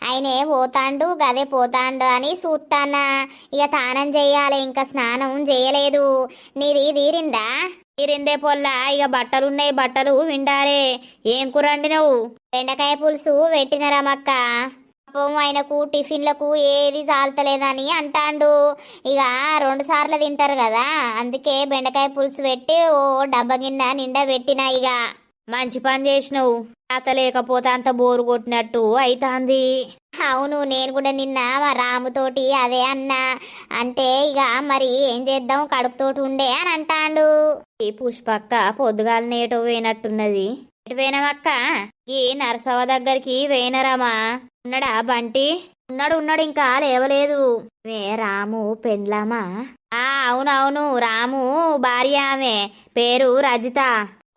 Speaker 1: ఆయనే పోతాండు గదే పోతాండు అని చూస్తానా. ఇక తానం చెయ్యాలి, ఇంకా స్నానం చేయలేదు. నీది తీరిందా?
Speaker 2: తీరిందే పొల్లా, ఇక బట్టలున్నాయి, బట్టలు విండాలే. ఏం కూర వండినవు?
Speaker 1: బెండకాయ పులుసు పెట్టిన రమక్క. పాపం ఆయనకు టిఫిన్లకు ఏది చాలతలేదని అంటాండు. ఇక 2 సార్లు తింటారు కదా, అందుకే బెండకాయ పులుసు పెట్టి ఓ డబ్బా గిన్నె నిండా పెట్టినా. ఇక
Speaker 2: మంచి పని చేసినావు. తాత లేకపోతే అంత బోరు కొట్టినట్టు అయితాంది.
Speaker 1: అవును, నేను కూడా నిన్న మా రాముతోటి అదే అన్నా. అంటే ఇక మరి ఏం చేద్దాం, కడుపుతోటి ఉండే అని అంటాండు.
Speaker 2: ఈ పుష్పక్క పొద్దుగాల నేటో పోయినట్టున్నది. ఎటు పోయినవక్క? ఈ నరసవ దగ్గరికి పోయినరామా. ఉన్నాడా బంటి? ఉన్నాడు, ఇంకా లేవలేదు. రాము పెండ్లామా? అవునవును, రాము భార్య, ఆమె పేరు రజిత.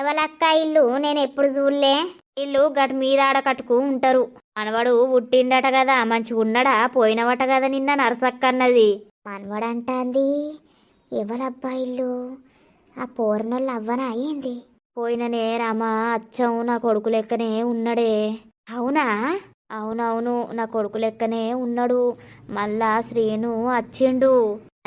Speaker 1: ఎవలక్క ఇల్లు? నేను ఎప్పుడు చూడలే.
Speaker 2: ఇల్లు గటు మీద ఆడ కట్టుకు ఉంటారు. మనవడు పుట్టిండట కదా, మంచిగా ఉన్నాడా? పోయినవట కదా నిన్న నరసక్క అన్నది.
Speaker 1: మనవడంటాంది? ఎవలబ్బా ఇల్లు? ఆ పోరనోళ్ళు అవ్వనా అయ్యింది?
Speaker 2: పోయిననే రామా, అచ్చం నా కొడుకు లెక్కనే ఉన్నాడే. అవునా? అవునవును, నా కొడుకు లెక్కనే ఉన్నాడు. మళ్ళా శ్రీను వచ్చిండు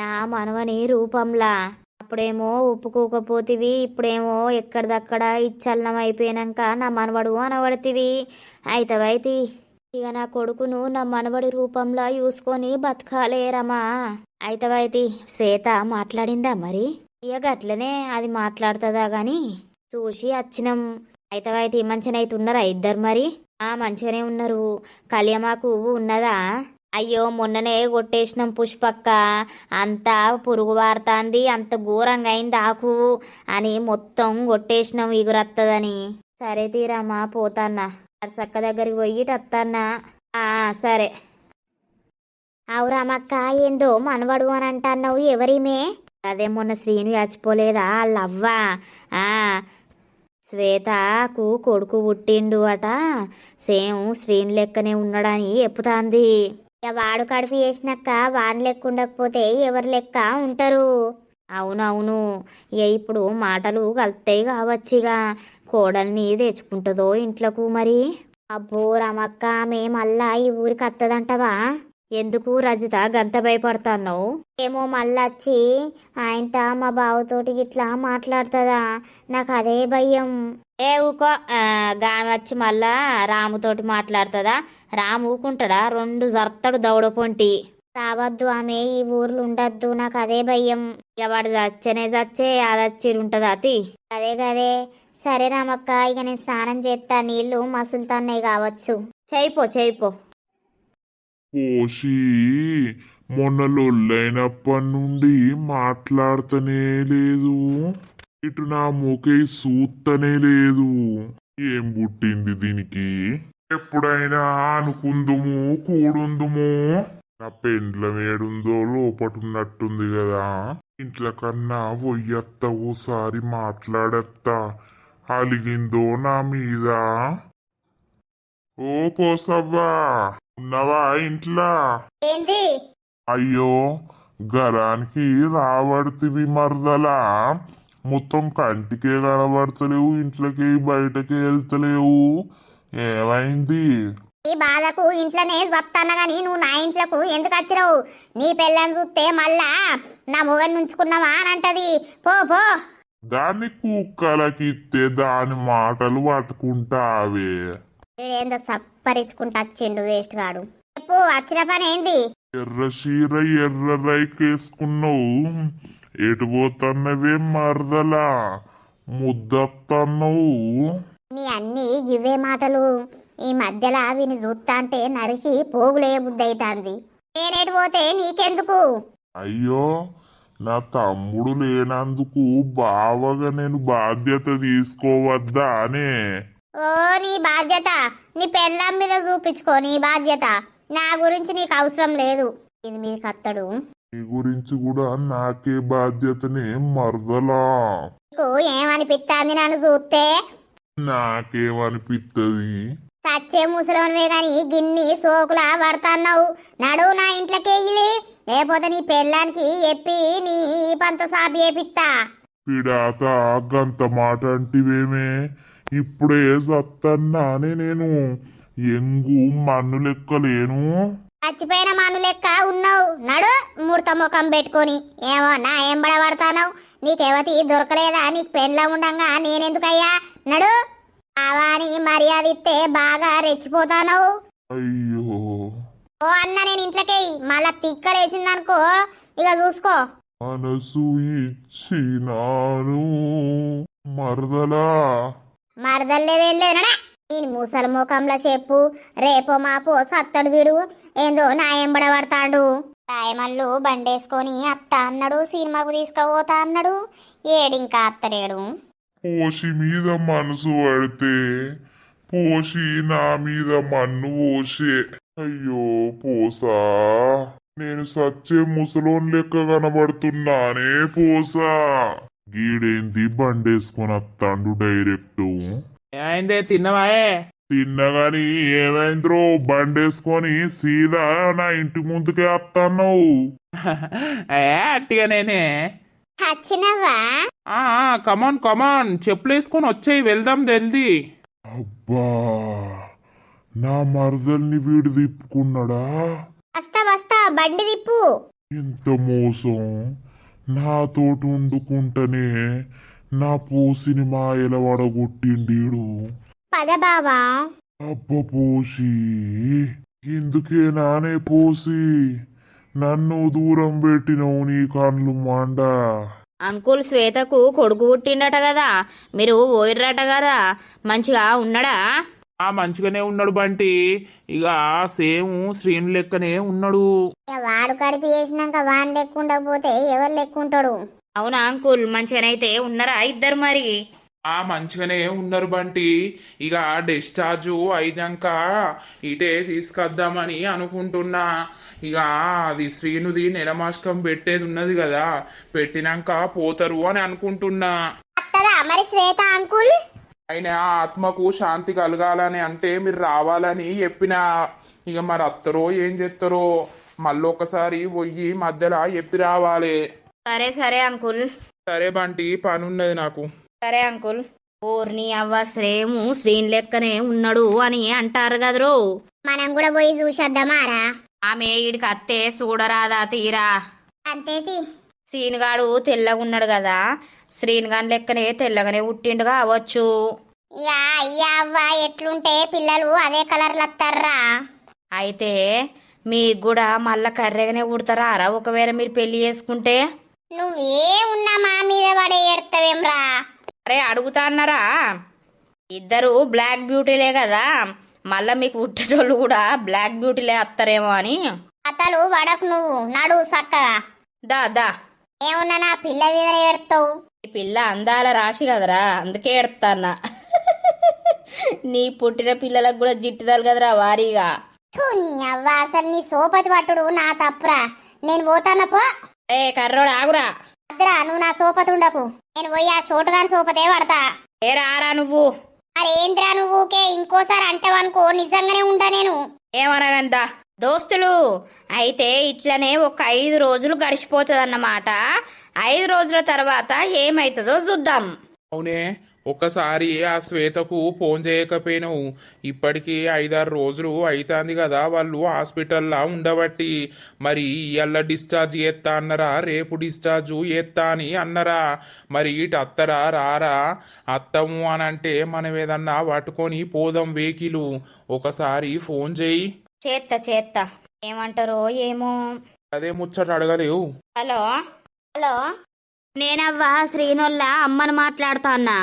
Speaker 2: నా మనవని రూపంలా. అప్పుడేమో ఒప్పుకోకపోతివి, ఇప్పుడేమో ఎక్కడిదక్కడ ఇచ్చల్లం అయిపోయినాక నా మనవడు అనబడితివి. అయితవైతి ఇక నా కొడుకును నా మనవడి రూపంలో చూసుకొని బతకాలేరమ్మా. అయితవైతి శ్వేత మాట్లాడిందా మరి? ఇక గట్లనే అది మాట్లాడుతుందా గాని చూసి వచ్చినాం. అయితవైతి మంచినైతే ఉన్నారా ఇద్దరు మరి? మంచిగానే ఉన్నారు. కళ్యామాకు ఉన్నదా? అయ్యో మొన్ననే కొట్టేసినాం పుష్పక్క, అంతా పురుగు వారుతాంది, అంత ఘోరంగా అయింది ఆకు అని మొత్తం కొట్టేసినాం ఇగురత్తదని. సరే తీరామా, పోతాన్నా. నర్సక్క దగ్గరికి పోయి వస్తాన్నా. సరే.
Speaker 1: అవురామక్క, ఏందో మనవడు అని అంటున్నావు, ఎవరిమే?
Speaker 2: అదే మొన్న శ్రీను చచ్చిపోలేదా వాళ్ళవ్వా. శ్వేతకు కొడుకు పుట్టిండు అట, సేమ్ శ్రీను లెక్కనే ఉన్నాడని చెప్పుతాంది.
Speaker 1: ఇక వాడు కడుపు చేసినాక వాని లెక్క ఉండకపోతే ఎవరి లెక్క ఉంటారు?
Speaker 2: అవునవును, ఇక ఇప్పుడు మాటలు కలుతాయి కావచ్చిగా. కోడల్ని తెచ్చుకుంటుందో ఇంట్లోకు మరి?
Speaker 1: అబ్బో రమక్క, మళ్ళా ఈ ఊరికి వత్తదంటవా?
Speaker 2: ఎందుకు రజిత గంత భయపడతాన్నావు?
Speaker 1: ఏమో మళ్ళొచ్చి ఆయనతో మా బావతోటి ఇట్లా మాట్లాడుతుందా, నాకు అదే భయం.
Speaker 2: ఊకో, గామె వచ్చి మళ్ళా రాముతోటి మాట్లాడుతుందా? రాము ఊకుంటాడా? 2 జర్తడు దౌడపొంటి.
Speaker 1: రావద్దు, ఆమె ఈ ఊర్లో ఉండద్దు, నాకు అదే భయం.
Speaker 2: ఇక వాడు చచ్చే అదచ్చి ఉంటదా అతి?
Speaker 1: అదే గదే. సరే రామక్క, ఇక నేను స్నానం చేస్తా, నీళ్లు మసులుతాన్నాయి కావచ్చు.
Speaker 2: చేయిపో.
Speaker 4: పోషి మొన్న లొల్లైనప్పటి నుండి మాట్లాడతనే లేదు, ఇటు నా మూకే సూత్తనే లేదు. ఏం పుట్టింది దీనికి? ఎప్పుడైనా అనుకుందుము కూడుందుము. నా పెండ్లం ఏడుందో లోపటున్నట్టుంది కదా, ఇంట్ల కన్నా పొయ్యత్త ఓసారి మాట్లాడత్తా. అలిగిందో నా మీద? ఓ పోసవ్వా, ఉన్నవా ఇంట్లా?
Speaker 1: ఏంది?
Speaker 4: అయ్యో గరానికి రాబడుతుంది మరదలా, మొత్తం కంటికే కనబడతలేవు, ఇంట్లోకి బయటకి వెళ్తలేవు, ఏమైంది?
Speaker 1: ఈ బాధకు ఇంట్లోనే చెప్తాను గాని నువ్వు నా ఇంట్లోకు ఎందుకు వచ్చినావు? నీ పెళ్ళని చూస్తే మళ్ళా నా మొగని ఉంచుకున్నావా అని అంటది. పో.
Speaker 4: దాన్ని కుక్కలకిస్తే దాని మాటలు పట్టుకుంటావే.
Speaker 1: ఏందో సప్పరించుకుంటా వచ్చిండు వేస్ట్ గాడు. చెప్పు, వచ్చిన పని ఏంది?
Speaker 4: ఎర్ర చీర ఎర్ర రైకేసుకున్నావు, ఎటు పోతున్నవే మరదలా, ముద్దత్తన్నావు.
Speaker 1: నీ అన్ని ఇవే మాటలు. ఈ మధ్యలో విని చూస్తా అంటే నరికి పోగులే బుద్ధి అవుతుంది. నేనేటి పోతే నీకెందుకు?
Speaker 4: అయ్యో, నా తమ్ముడు లేనందుకు బావగా నేను బాధ్యత తీసుకోవద్దా అనే?
Speaker 1: ఓ నీ బాధ్యత నీ పెళ్ళాం మీద చూపించుకో. నీ బాధ్యత నా గురించి నీకు అవసరం లేదు. ఇది మీకు అత్తడు.
Speaker 4: నీ గురించి కూడా నాకే బాధ్యతనే మరదలా.
Speaker 1: నీకు ఏమనిపిస్తాంది నన్ను చూస్తే?
Speaker 4: నాకేమనిపిస్తుంది?
Speaker 1: సచ్చే ముసలోనివే గాని గిన్ని సోకులా పడతాన్నావు. నడువు నా ఇంట్లోకి ఇది, లేకపోతే నీ పెళ్ళానికి చెప్పి నీ పంత సాపి చేపిస్తా.
Speaker 4: పిడాత గంత మాట అంటివేమే? ఇప్పుడే సత్తన్నానే నేను. ఎంగు మన్ను లెక్కలేను.
Speaker 1: చచ్చిపోయిన మాను లెక్క ఉన్నావు. నడు ముడత ముఖం పెట్టుకొని. ఏమో నా ఎంబడ పడతావు. నీకెవతి దొరకలేదా? నీకు పెళ్ళ ఉండంగా నేనెందుకయ్యా? నడు. ఆవాని మర్యాద ఇస్తే బాగా రెచ్చిపోతావు.
Speaker 4: అయ్యో,
Speaker 1: ఓ అన్న నేను ఇంట్లోకి మళ్ళా తిక్కలేసిందనుకో ఇక చూసుకో.
Speaker 4: మనసు ఇచ్చినాను మరదలా.
Speaker 1: మరదలేదేం లేదు. నడా నేను ముసలి ముఖంలో చెప్పు. రేపో మాపో సత్తడు వీడు. ఏందో నా ఎంబడ పడతాడు. రాయమల్లు బండేసుకొని అత్త అన్నాడు. సినిమాకు తీసుకుపోతా అన్నాడు. ఏడింకా అత్తలేడు.
Speaker 4: పోషి మీద మనసు పడితే పోషి నా మీద మన్ను పోసే. అయ్యో పోసా, నేను సచ్చే ముసలోన్ లెక్క కనబడుతున్నానే పోసా. గీడేంది బండేసుకొని వస్తాడు డైరెక్ట్.
Speaker 3: ఏమైందే తిన్నవాయే?
Speaker 4: తిన్నగాని ఏమైంద్రో, బండేసుకొని సీదా నా ఇంటి ముందుకే వస్తాన్నావు.
Speaker 3: అట్టిగా నేనే.
Speaker 1: వచ్చినవా?
Speaker 3: కమాన్ కమాన్, చెప్పులేసుకొని వచ్చేయి, వెళ్దాం జల్దీ.
Speaker 4: అబ్బా, నా మరదల్ని వీడు తిప్పుకున్నాడా?
Speaker 1: వస్తా వస్తా, బండి తిప్పు.
Speaker 4: ఎంత మోసం! నాతోటి వండుకుంటనే నా పూసిని మాయల వడగొట్టిండీడు.
Speaker 1: పద బావా.
Speaker 4: అబ్బ పోసి, ఇందుకే నానే పోసి నన్ను దూరం పెట్టినవు నీ కళ్ళు మండ.
Speaker 2: అంకుల్ శ్వేతకు కొడుకు పుట్టిండట కదా, మీరు పోయిర్రట కదా, మంచిగా ఉన్నాడా?
Speaker 3: మంచిగానే ఉన్నాడు బంటి. ఇక సేమ్ శ్రీను లెక్కనే ఉన్నాడు.
Speaker 1: ఇక వాడు కడిపి చేసినాక వాన్ లెక్కుండకపోతే ఎవరు లెక్కుంటాడు?
Speaker 2: అవునా అంకుల్, మంచిగానైతే ఉన్నారా ఇద్దరు? మరి
Speaker 3: మంచిగానే ఉన్నారు బంటి. ఇక డిశ్చార్జ్ అయినాక ఇటే తీసుకొద్దామని అనుకుంటున్నా. ఇక అది శ్రీనుది నెలమాస్కం పెట్టేది ఉన్నది కదా, పెట్టినాక పోతారు అని అనుకుంటున్నా.
Speaker 1: అత్తదా మరి శ్వేత అంకుల్?
Speaker 3: ఆయన ఆత్మకు శాంతి కలగాలని అంటే మీరు రావాలని చెప్పిన. ఇక మరి అత్తరో ఏం చేస్తారో, మళ్ళీ ఒకసారి పోయి మధ్యలో చెప్పి రావాలి.
Speaker 2: సరే సరే అంకుల్.
Speaker 3: సరే బంటి, పని ఉన్నది నాకు.
Speaker 2: సరే అంకుల్. ఊర్ని అవ్వ శ్రేము శ్రీన్ లెక్కనే ఉన్నాడు అని అంటారు కదరో.
Speaker 1: మనం కూడా పోయి చూసేద్దామారా?
Speaker 2: ఆమె ఈడికి అత్తే చూడరాదా తీరా?
Speaker 1: అంతేది.
Speaker 2: శ్రీనుగాడు తెల్లగా ఉన్నాడు కదా, శ్రీనుగాని లెక్కనే తెల్లగానే పుట్టిండు కావచ్చు.
Speaker 1: యా అయ్యా అవ్వ, ఎట్లుంటే పిల్లలు అదే కలర్లు వస్తారా?
Speaker 2: అయితే మీకు కూడా మళ్ళా కర్రెగానే పుడతారా ఒకవేళ మీరు పెళ్లి చేసుకుంటే?
Speaker 1: నువ్వే ఉన్నా మా మీద పడే ఎడతావేమ్రా?
Speaker 2: అరే అడుగుతా అన్నారా? ఇద్దరు బ్లాక్ బ్యూటీలే కదా, మళ్ళా మీకు పుట్టేటోళ్ళు కూడా బ్లాక్ బ్యూటీలే వస్తారేమో అని.
Speaker 1: అతలు వడకు, నువ్వు నడు చక్కగా.
Speaker 2: దా దా.
Speaker 1: ఏమున్నా నా పిల్ల మీద ఏడతావు?
Speaker 2: ఈ పిల్ల అందాల రాశి కదరా, అందుకే ఎడతాన్నా. నీ పుట్టిన పిల్లలకు కూడా జిట్టుదాలు కదరా వారీగా.
Speaker 1: నీ అవ్వ, అసలు నీ సోపతి పట్టుడు నా తప్పురా. నేను పోతానా పో.
Speaker 2: ఏ కర్రోడు ఆగురా.
Speaker 1: అద్దరా, నువ్వు నా సోపతి ఉండకు. నేను పోయి ఆ చోటుగాని సోపతే పడతా.
Speaker 2: ఏ రారా నువ్వు.
Speaker 1: మరేంద్రా నువ్వుకే ఇంకోసారి అంటావనుకో నిజంగానే ఉంటా నేను.
Speaker 2: ఏమనగందా దోస్తులు. అయితే ఇట్లనే ఒక 5 రోజులు గడిచిపోతుందన్నమాట. 5 రోజుల తర్వాత ఏమైతుందో చూద్దాం.
Speaker 3: అవునే, ఒక్కసారి ఆ శ్వేతకు ఫోన్ చేయకపోయినావు. ఇప్పటికీ 5-6 రోజులు అవుతుంది కదా వాళ్ళు హాస్పిటల్లో ఉండబట్టి. మరి ఇవాళ డిశ్చార్జ్ చేస్తా అన్నరా, రేపు డిశ్చార్జ్ చేస్తా అని అన్నరా? మరి ఇటు అత్తరా రారా? అత్తము అని అంటే మనం ఏదన్నా పట్టుకొని పోదాం వెహికల్. ఒకసారి ఫోన్ చేయి.
Speaker 2: చేత్తా ఏమంటారో ఏమో.
Speaker 3: అదే ముచ్చట అడగలేవు.
Speaker 2: హలో
Speaker 1: హలో,
Speaker 2: నేనవ్వా శ్రీనోళ్ళ అమ్మని మాట్లాడుతా అన్నా.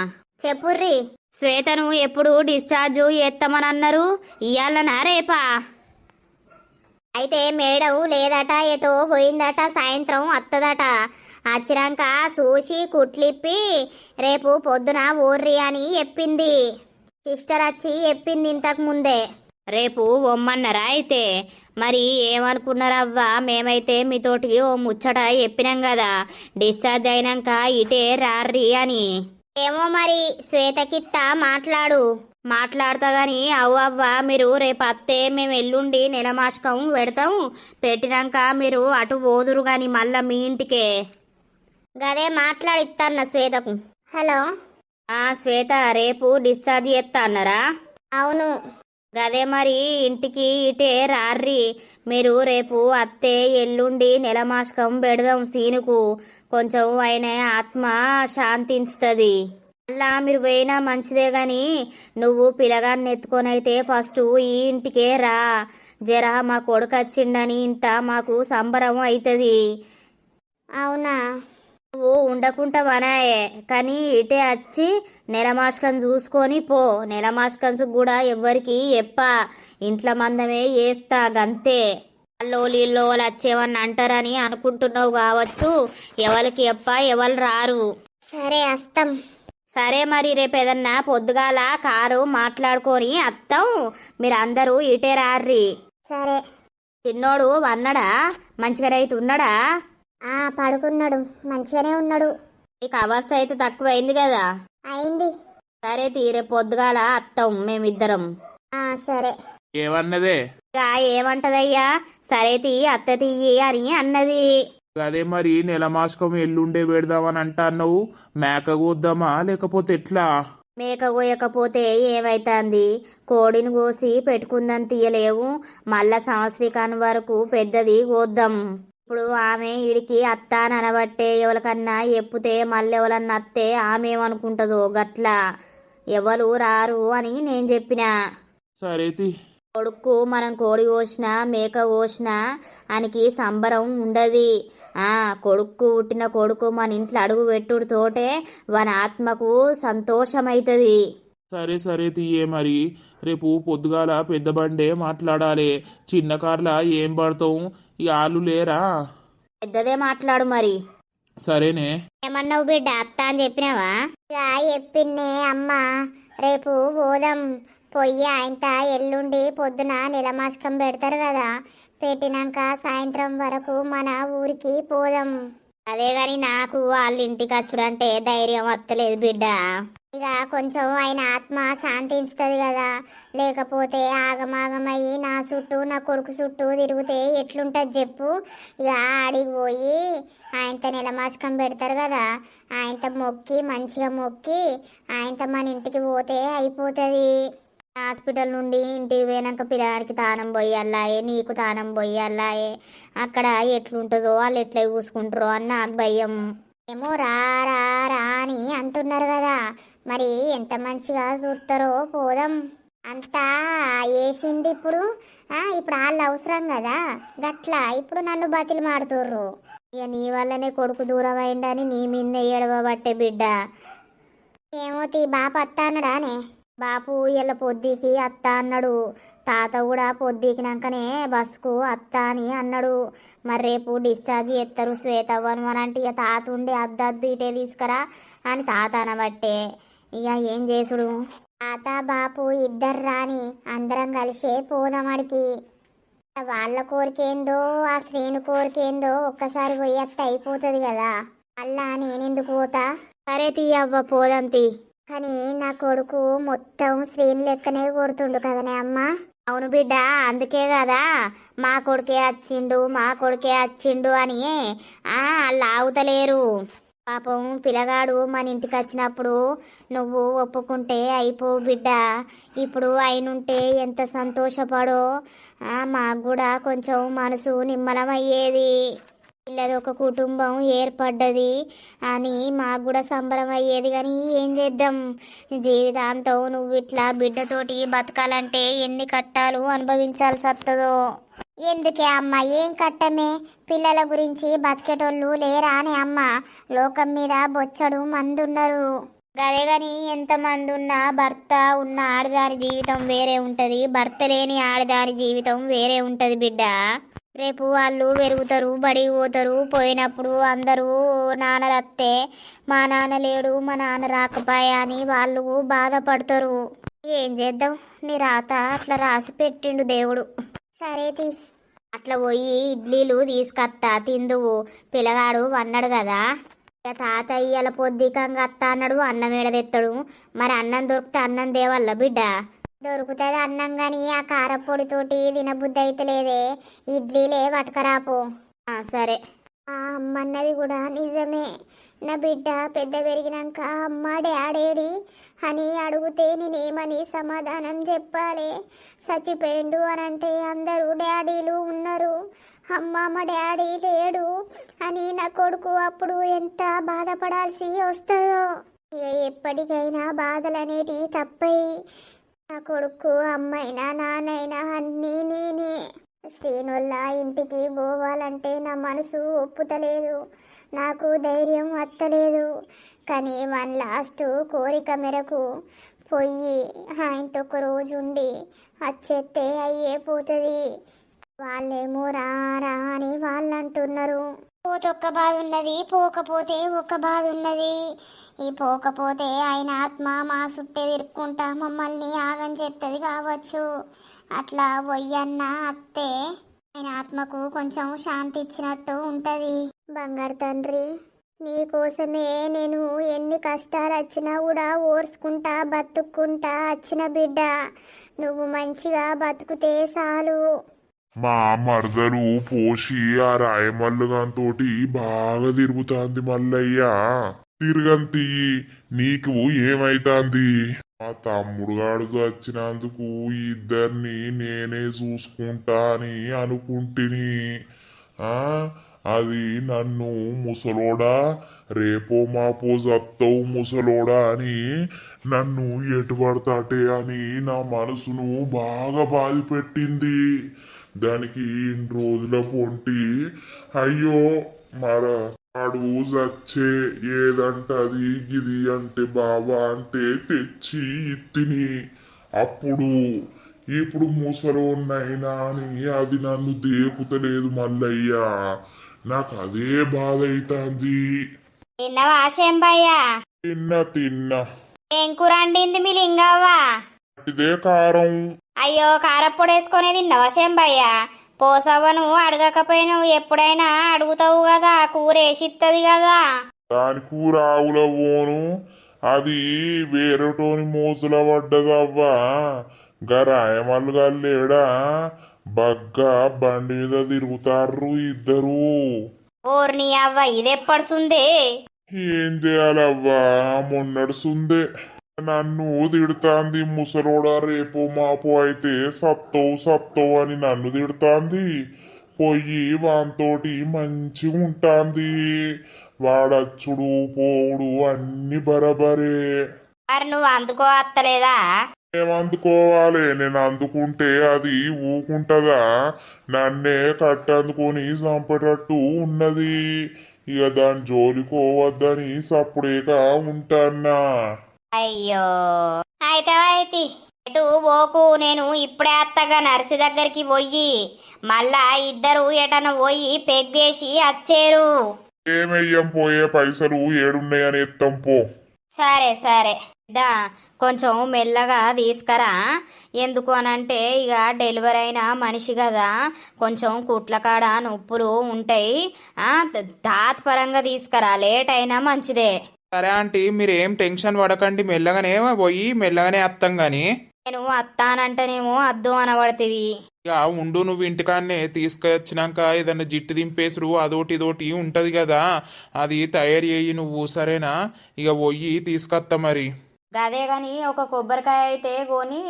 Speaker 1: చెప్పుర్రి.
Speaker 2: శ్వేతను ఎప్పుడు డిశ్చార్జ్ చేస్తామని అన్నారు, ఇయ్యాలనా రేపా?
Speaker 1: అయితే మేడం లేదట, ఎటో పోయిందట, సాయంత్రం వత్తదట. వచ్చినాక చూసి కుట్లిప్పి రేపు పొద్దున ఓర్రి అని చెప్పింది. సిస్టర్ వచ్చి చెప్పింది ఇంతకు ముందే.
Speaker 2: రేపు ఒమ్మన్నారా? అయితే మరి ఏమనుకున్నారవ్వా? మేమైతే మీతోటి ఓ ముచ్చట చెప్పినాం కదా, డిశ్చార్జ్ అయినాక ఇటే రార్రి అని.
Speaker 1: ఏమో మరి శ్వేతకిత్త
Speaker 2: మాట్లాడతా గాని అవ్వ మీరు రేపు అత్తే మేము ఎల్లుండి నెలమాసకం పెడతాం, పెట్టినాక మీరు అటు పోదురు గాని మళ్ళా మీ ఇంటికే.
Speaker 1: గదే మాట్లాడిస్తాన్న శ్వేతకు. హలో
Speaker 2: శ్వేత రేపు డిశ్చార్జ్ చేస్తా అన్నారా?
Speaker 1: అవును.
Speaker 2: గదే మరి ఇంటికి ఇటే రార్రి. మీరు రేపు అత్తే ఎల్లుండి నెలమాసకం పెడదాం సీనుకు, కొంచెం ఆయన ఆత్మ శాంతించుతుంది. అలా మీరు పోయినా మంచిదే గాని నువ్వు పిల్లగాన్ని ఎత్తుకొనైతే ఫస్ట్ ఈ ఇంటికే రా. జరా మా కొడుకు వచ్చిండని ఇంత మాకు సంబరం అవుతుంది.
Speaker 1: అవునా?
Speaker 2: నువ్వు ఉండకుండా వనాయే కానీ ఇటే వచ్చి నెలమాసకం చూసుకొని పో. నెలమాసకన్స్ కూడా ఎవ్వరికి ఇంట్లో మందమే వేస్తా గంతే. వాళ్ళు వచ్చేవన్నీ అంటారని అనుకుంటున్నావు కావచ్చు, ఎవరికి ఎవరు రారు.
Speaker 1: సరే వస్తాం.
Speaker 2: సరే మరి రేపు ఏదన్నా పొద్దుగాల కారు మాట్లాడుకొని అత్తాం, మీరు అందరూ ఇటే రార్రి.
Speaker 1: సరే.
Speaker 2: చిన్నోడు అన్నాడా? మంచిగానైతే ఉన్నాడా?
Speaker 1: పడుకున్నాడు, మంచిగానే ఉన్నాడు.
Speaker 2: నీకు అవస్థ అయితే తక్కువైంది కదా?
Speaker 1: అయింది.
Speaker 2: సరే తీరే పొద్దుగాల అత్తాం మేమిద్దరం.
Speaker 1: సరే.
Speaker 3: ఏమన్నదే?
Speaker 2: ఏమంటదయ్యా? సరే అత్త తీయి అని అన్నది.
Speaker 3: అదే మరి నెలమాసకం ఎల్లుండే పెడదామని అంటున్నావు, మేక కోద్దామా లేకపోతే ఎట్లా?
Speaker 2: మేక కోయకపోతే ఏమైతుంది? కోడిని కోసి పెట్టుకుందని తీయలేవు, మళ్ళా సంవత్సరికాని వరకు పెద్దది కోద్దాం. ఇప్పుడు ఆమె ఈడికి అత్త అని అనబట్టే ఎవరికన్నా ఎప్పితే మళ్ళీ ఎవరన్నా అత్తే ఆమె ఏమనుకుంటుందో గట్లా ఎవరు రారు అని నేను చెప్పిన.
Speaker 3: సరే
Speaker 2: కొడుకు మనం కోడి కోసినా మేక కోసినా ఆయనకి సంబరం ఉండదు. కొడుకు పుట్టిన కొడుకు మన ఇంట్లో అడుగు పెట్టుడు తోటే వాని ఆత్మకు సంతోషమైతుంది.
Speaker 3: సరే తీయే మరి రేపు పొద్దుగాల పెద్ద బండే మాట్లాడాలి. చిన్న కార్లా ఏం పడతాం? ఈ ఆళ్ళు లేరా?
Speaker 2: పెద్దదే మాట్లాడు మరి.
Speaker 3: సరేనే.
Speaker 1: ఏమన్నావు బిడ్డ? అత్త అని చెప్పినావా? చెప్పిందే అమ్మ. రేపు పోదాం. పొయ్యి ఆయనత ఎల్లుండి పొద్దున నెలమాసకం పెడతారు కదా, పెట్టినాక సాయంత్రం వరకు మన ఊరికి పోదాం. అదే గాని నాకు వాళ్ళ ఇంటికి వచ్చుడంటే ధైర్యం వస్తలేదు బిడ్డ. ఇక కొంచెం ఆయన ఆత్మ శాంతిస్తుంది కదా, లేకపోతే ఆగమాగమయ్యి నా చుట్టూ నా కొడుకు చుట్టూ తిరిగితే ఎట్లుంటుంది చెప్పు. ఇక ఆడికి పోయి ఆయనతో నెలమాసకం పెడతారు కదా, ఆయనతో మొక్కి మంచిగా మొక్కి ఆయనతో మన ఇంటికి పోతే అయిపోతుంది. హాస్పిటల్ నుండి ఇంటికి పోయినాక పిల్లగానికి తానం పోయాలాయే, నీకు తానం పోయాలాయే, అక్కడ ఎట్లుంటుందో వాళ్ళు ఎట్లా చూసుకుంటారో అని నాకు భయం. ఏమో రా రా రా అని అంటున్నారు కదా, మరి ఎంత మంచిగా చూస్తారో పోదాం. అంతా వేసింది ఇప్పుడు. ఇప్పుడు వాళ్ళు అవసరం కదా గట్లా. ఇప్పుడు నన్ను బతిలు మాడుతుర్రు. ఇక నీ వల్లనే కొడుకు దూరం అయిందని నీ మీద ఏడవబట్టే బిడ్డ. ఏమో బాప అత్త అన్నాడానే? బాపు ఇలా పొద్దుకి అత్త అన్నాడు, తాత కూడా పొద్దుకినాకనే బస్కు అత్త అని అన్నాడు. మరి రేపు డిశ్చార్జ్ చేస్తారు శ్వేతవ్వను అని అంటే ఇక తాత ఉండి అద్దద్దు ఇటే తీసుకురా అని తాత అనబట్టే. ఇక ఏం చేసుడు? తాత బాపు ఇద్దరు రాని అందరం కలిసే పోదామడికి. వాళ్ళ కోరికేందో ఆ శ్రేణు కోరికేందో ఒక్కసారి పోయేత్త అయిపోతుంది కదా, అలా నేనెందుకు పోతా? సరే తీయవ్వ పోదంతి. కానీ నా కొడుకు మొత్తం శ్రీని లెక్కనే కొడుతుండు కదనే అమ్మ. అవును బిడ్డ, అందుకే కదా మా కొడుకే వచ్చిండు అని వాళ్ళు ఆగుతలేరు. పాపం పిల్లగాడు మన ఇంటికి వచ్చినప్పుడు నువ్వు ఒప్పుకుంటే అయిపోవు బిడ్డ. ఇప్పుడు అయినుంటే ఎంత సంతోషపడో, మాకు కూడా కొంచెం మనసు నిమ్మలమయ్యేది. పిల్లది ఒక కుటుంబం ఏర్పడ్డది అని మాకు కూడా సంబరం అయ్యేది. కానీ ఏం చేద్దాం, జీవితాంతం నువ్వు ఇట్లా బిడ్డతోటి బతకాలంటే ఎన్ని కట్టాలు అనుభవించాల్సి వస్తుందో. ఎందుకే అమ్మ, ఏం కట్టమే? పిల్లల గురించి బతికేటోళ్ళు లేరా అని అమ్మ? లోకం మీద బొచ్చడు మంది ఉన్నారు. గదే గాని ఎంతమంది ఉన్నా భర్త ఉన్న ఆడదాని జీవితం వేరే ఉంటది, భర్త లేని ఆడదాని జీవితం వేరే ఉంటది బిడ్డ. రేపు వాళ్ళు పెరుగుతారు, బడికి పోతారు, పోయినప్పుడు అందరూ నాన్నలత్తే మా నాన్న లేడు, మా నాన్న రాకపాయా అని వాళ్ళు బాధపడతారు. ఏం చేద్దాం, నీ రాత అట్లా రాసి పెట్టిండు దేవుడు. సరేది అట్లా పోయి ఇడ్లీలు తీసుకొత్తా తిందువు, పిల్లగాడు వన్నాడు కదా. ఇక తాతయ్య ఇలా పొద్దికంగా అత్త అన్నాడు, అన్నం ఏడదెత్తాడు. మరి అన్నం దొరికితే అన్నం దేవల్ల బిడ్డ. దొరుకుతుంది అన్నం గాని ఆ కారపొడితోటి తినబుద్ధి అయితే లేదే, ఇడ్లీలే పట్టుకరాపో. సరే. ఆ అమ్మన్నది కూడా నిజమే. నా బిడ్డ పెద్ద పెరిగినాక అమ్మ డాడేడి అని అడిగితే నేనేమని సమాధానం చెప్పాలి? చచ్చిపోయిండు అని అంటే అందరూ డాడీలు ఉన్నారు, అమ్మ మా డాడీ లేడు అని నా కొడుకు అప్పుడు ఎంత బాధపడాల్సి వస్తుందో. ఇక ఎప్పటికైనా బాధలు అనేటివి తప్పయి. నా కొడుకు అమ్మైనా నాన్నైనా అన్నీ నేనే. శ్రీనుల్లా ఇంటికి పోవాలంటే నా మనసు ఒప్పుతలేదు, నాకు ధైర్యం వత్తలేదు. కానీ వన్ లాస్ట్ కోరిక మేరకు పోయి ఆయనతో ఒక రోజు ఉండి వచ్చేస్తే అయ్యే పోతుంది. వాళ్ళేమో రా రా అని వాళ్ళు అంటున్నారు. పోతే ఒక్క బాధ ఉన్నది, పోకపోతే ఒక బాధ ఉన్నది. ఈ పోకపోతే ఆయన ఆత్మ మా చుట్టే తిరుక్కుంటా మమ్మల్ని ఆగం చేస్తుంది కావచ్చు. అట్లా వయ్యన్న అత్తే ఆయన ఆత్మకు కొంచెం శాంతి ఇచ్చినట్టు ఉంటది. బంగారు తండ్రి, నీకోసమే నేను ఎన్ని కష్టాలు వచ్చినా కూడా ఓర్చుకుంటా బతుక్కుంటా వచ్చిన బిడ్డ. నువ్వు మంచిగా బతుకుతే చాలు.
Speaker 4: మా మరదలు పోసి ఆ రాయమల్లుగాంతోటి బాగా తిరుగుతాంది మల్లయ్య. తిరగంతి నీకు ఏమైతాంది? మా తమ్ముడు గాడు వచ్చినందుకు ఇద్దరిని నేనే చూసుకుంటా అని అనుకుంటుని. అది నన్ను ముసలోడా రేపో మాపో సత్తవు ముసలోడా అని నన్ను ఎటు పడతాటే అని నా మనసును బాగా బాధ పెట్టింది. దానికి ఇన్ని రోజుల పొంటి అయ్యో మర వాడు చచ్చే ఏదంటది గిది అంటే బాబా అంటే తెచ్చి ఇత్తిని. అప్పుడు ఇప్పుడు ముసలోన్నైనా అని అది నన్ను దేకుతలేదు మల్లయ్యా. నాకు అదే బాధ అవుతుంది.
Speaker 2: తిన్నవా శంబయ్యా?
Speaker 4: తిన్నా
Speaker 2: ఏం కూర వండింది మీ లింగవ్వా?
Speaker 4: ఇదే కారం.
Speaker 2: అయ్యో కారప్పొడి వేసుకొని తిన్నావా శంబయ్య? పోసవ్వను అడగకపోయినావు, ఎప్పుడైనా అడుగుతావు కదా, కూర వేసిత్తది కదా.
Speaker 4: దాని కూర ఆవుల పోను, అది వేరేటోని మోసుల పడ్డదవ్వా. గరాయమల్లుగా లేడా బగ్గా బండి మీద తిరుగుతారు ఇద్దరు.
Speaker 2: ఓర్ని అవ్వ, ఇదెప్పడుసుందే?
Speaker 4: ఏం చేయాలవ్వా, మొన్నడుసుందే. నన్ను తిడుతాంది ముసలోడా రేపో మాపో అయితే సత్తవు అని నన్ను తిడుతాంది. పొయ్యి వాంతోటి మంచిగా ఉంటాంది. వాడచ్చుడు పోవుడు అన్ని బరబరే.
Speaker 2: మరి నువ్వు అందుకో అత్తలేదా?
Speaker 4: ఏమందుకోవాలి? నేను అందుకుంటే అది ఊకుంటదా? నన్నే కట్టందుకొని చంపేటట్టు ఉన్నది. ఇక దాని జోలికోవద్దని సప్పుడేగా ఉంటాన్నా.
Speaker 2: అయ్యో అయితే ఎటు పోకు, నేను ఇప్పుడే అత్తగా నర్సి దగ్గరికి పోయి మళ్ళా ఇద్దరు ఎటన పోయి పెగ్గేసి వచ్చేరు.
Speaker 4: ఏమయ్యం పోయే పైసలు ఏడున్నాయని ఎత్తం పో.
Speaker 2: సరే దా, కొంచెం మెల్లగా తీసుకురా. ఎందుకు అనంటే ఇక డెలివరీ అయిన మనిషి కదా, కొంచెం కుట్ల కాడ నొప్పులు ఉంటాయి. దాతపరంగా తీసుకురా, లేట్ అయినా మంచిదే.
Speaker 3: సరే ఆంటీ, మీరు ఏం టెన్షన్ పడకండి, మెల్లగానే పోయి మెల్లగానే వస్తాం గాని.
Speaker 2: నేను అత్తానంటేనేమో అద్దు అనబడతీవి.
Speaker 3: ఇక ఉండు, నువ్వు ఇంటికాన్నే తీసుకొచ్చినాక ఏదన్నా జిట్టు దింపేసుడు అదోటి ఇదోటి ఉంటది కదా, అది తయారు చేయి నువ్వు, సరేనా? ఇక పోయి తీసుకొస్తా మరి.
Speaker 2: గదే గాని ఒక కొబ్బరికాయ అయితే కొని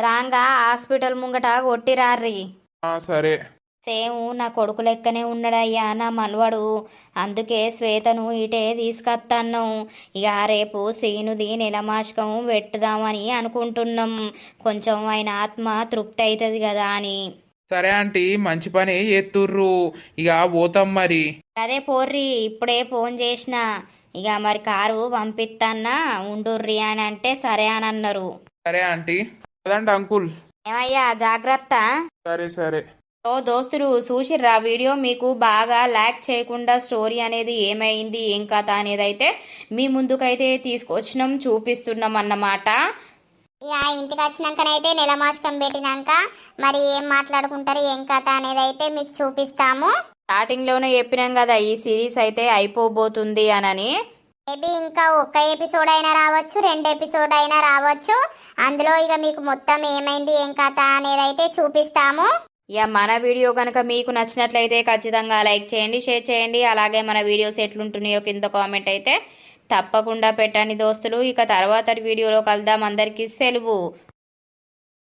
Speaker 2: రాంగా హాస్పిటల్ ముంగట కొట్టిరార్రి.
Speaker 3: సరే.
Speaker 2: సేమ్ నా కొడుకు లెక్కనే ఉన్నాడయ్యా నా మనవడు, అందుకే శ్వేతను ఇటే తీసుకొస్తాను. ఇక రేపు సీనుది నెలమాషకం పెట్టుదామని అనుకుంటున్నాం, కొంచెం ఆయన ఆత్మ తృప్తి అవుతుంది కదా అని.
Speaker 3: సరే ఆంటీ, మంచి పని ఎత్తుర్రు, ఇక పోతాం మరి.
Speaker 2: అదే పోర్రి, ఇప్పుడే ఫోన్ చేసిన, ఇక మరి కారు పంపిస్తాన్నా ఉండుర్రి అని అంటే సరే అని అన్నారు.
Speaker 3: సరే ఆంటీ కదండి అంకుల్.
Speaker 2: ఏమయ్యా జాగ్రత్త.
Speaker 3: సరే సరే.
Speaker 2: ఓ దోస్తులు చూసిర్రా వీడియో? మీకు బాగా లాక్ చేయకుండా స్టోరీ అనేది ఏమైంది ఏం కథ అనేది అయితే మీ ముందుకైతే తీసుకొచ్చినాం, చూపిస్తున్నాం అన్నమాట.
Speaker 1: ఇక ఇంటికి వచ్చినాకనైతే నెలమాషకం పెట్టినాక మరి ఏం మాట్లాడుకుంటారు ఏం కథ అనేది అయితే మీకు చూపిస్తాము.
Speaker 2: స్టార్టింగ్ లోనే చెప్పినాం కదా ఈ సిరీస్ అయితే అయిపోబోతుంది అని.
Speaker 1: మేబీ ఇంకా ఒక్క ఎపిసోడ్ అయినా రావచ్చు, 2 ఎపిసోడ్ అయినా రావచ్చు. అందులో ఇక మీకు మొత్తం ఏమైంది ఏం కథ అనేది అయితే చూపిస్తాము.
Speaker 2: ఇక మన వీడియో కనుక మీకు నచ్చినట్లయితే ఖచ్చితంగా లైక్ చేయండి, షేర్ చేయండి. అలాగే మన వీడియోస్ ఎట్లుంటున్నాయో కింద కామెంట్ అయితే తప్పకుండా పెట్టండి దోస్తులు. ఇక తర్వాత వీడియోలో కలుద్దాం. అందరికీ సెలవు.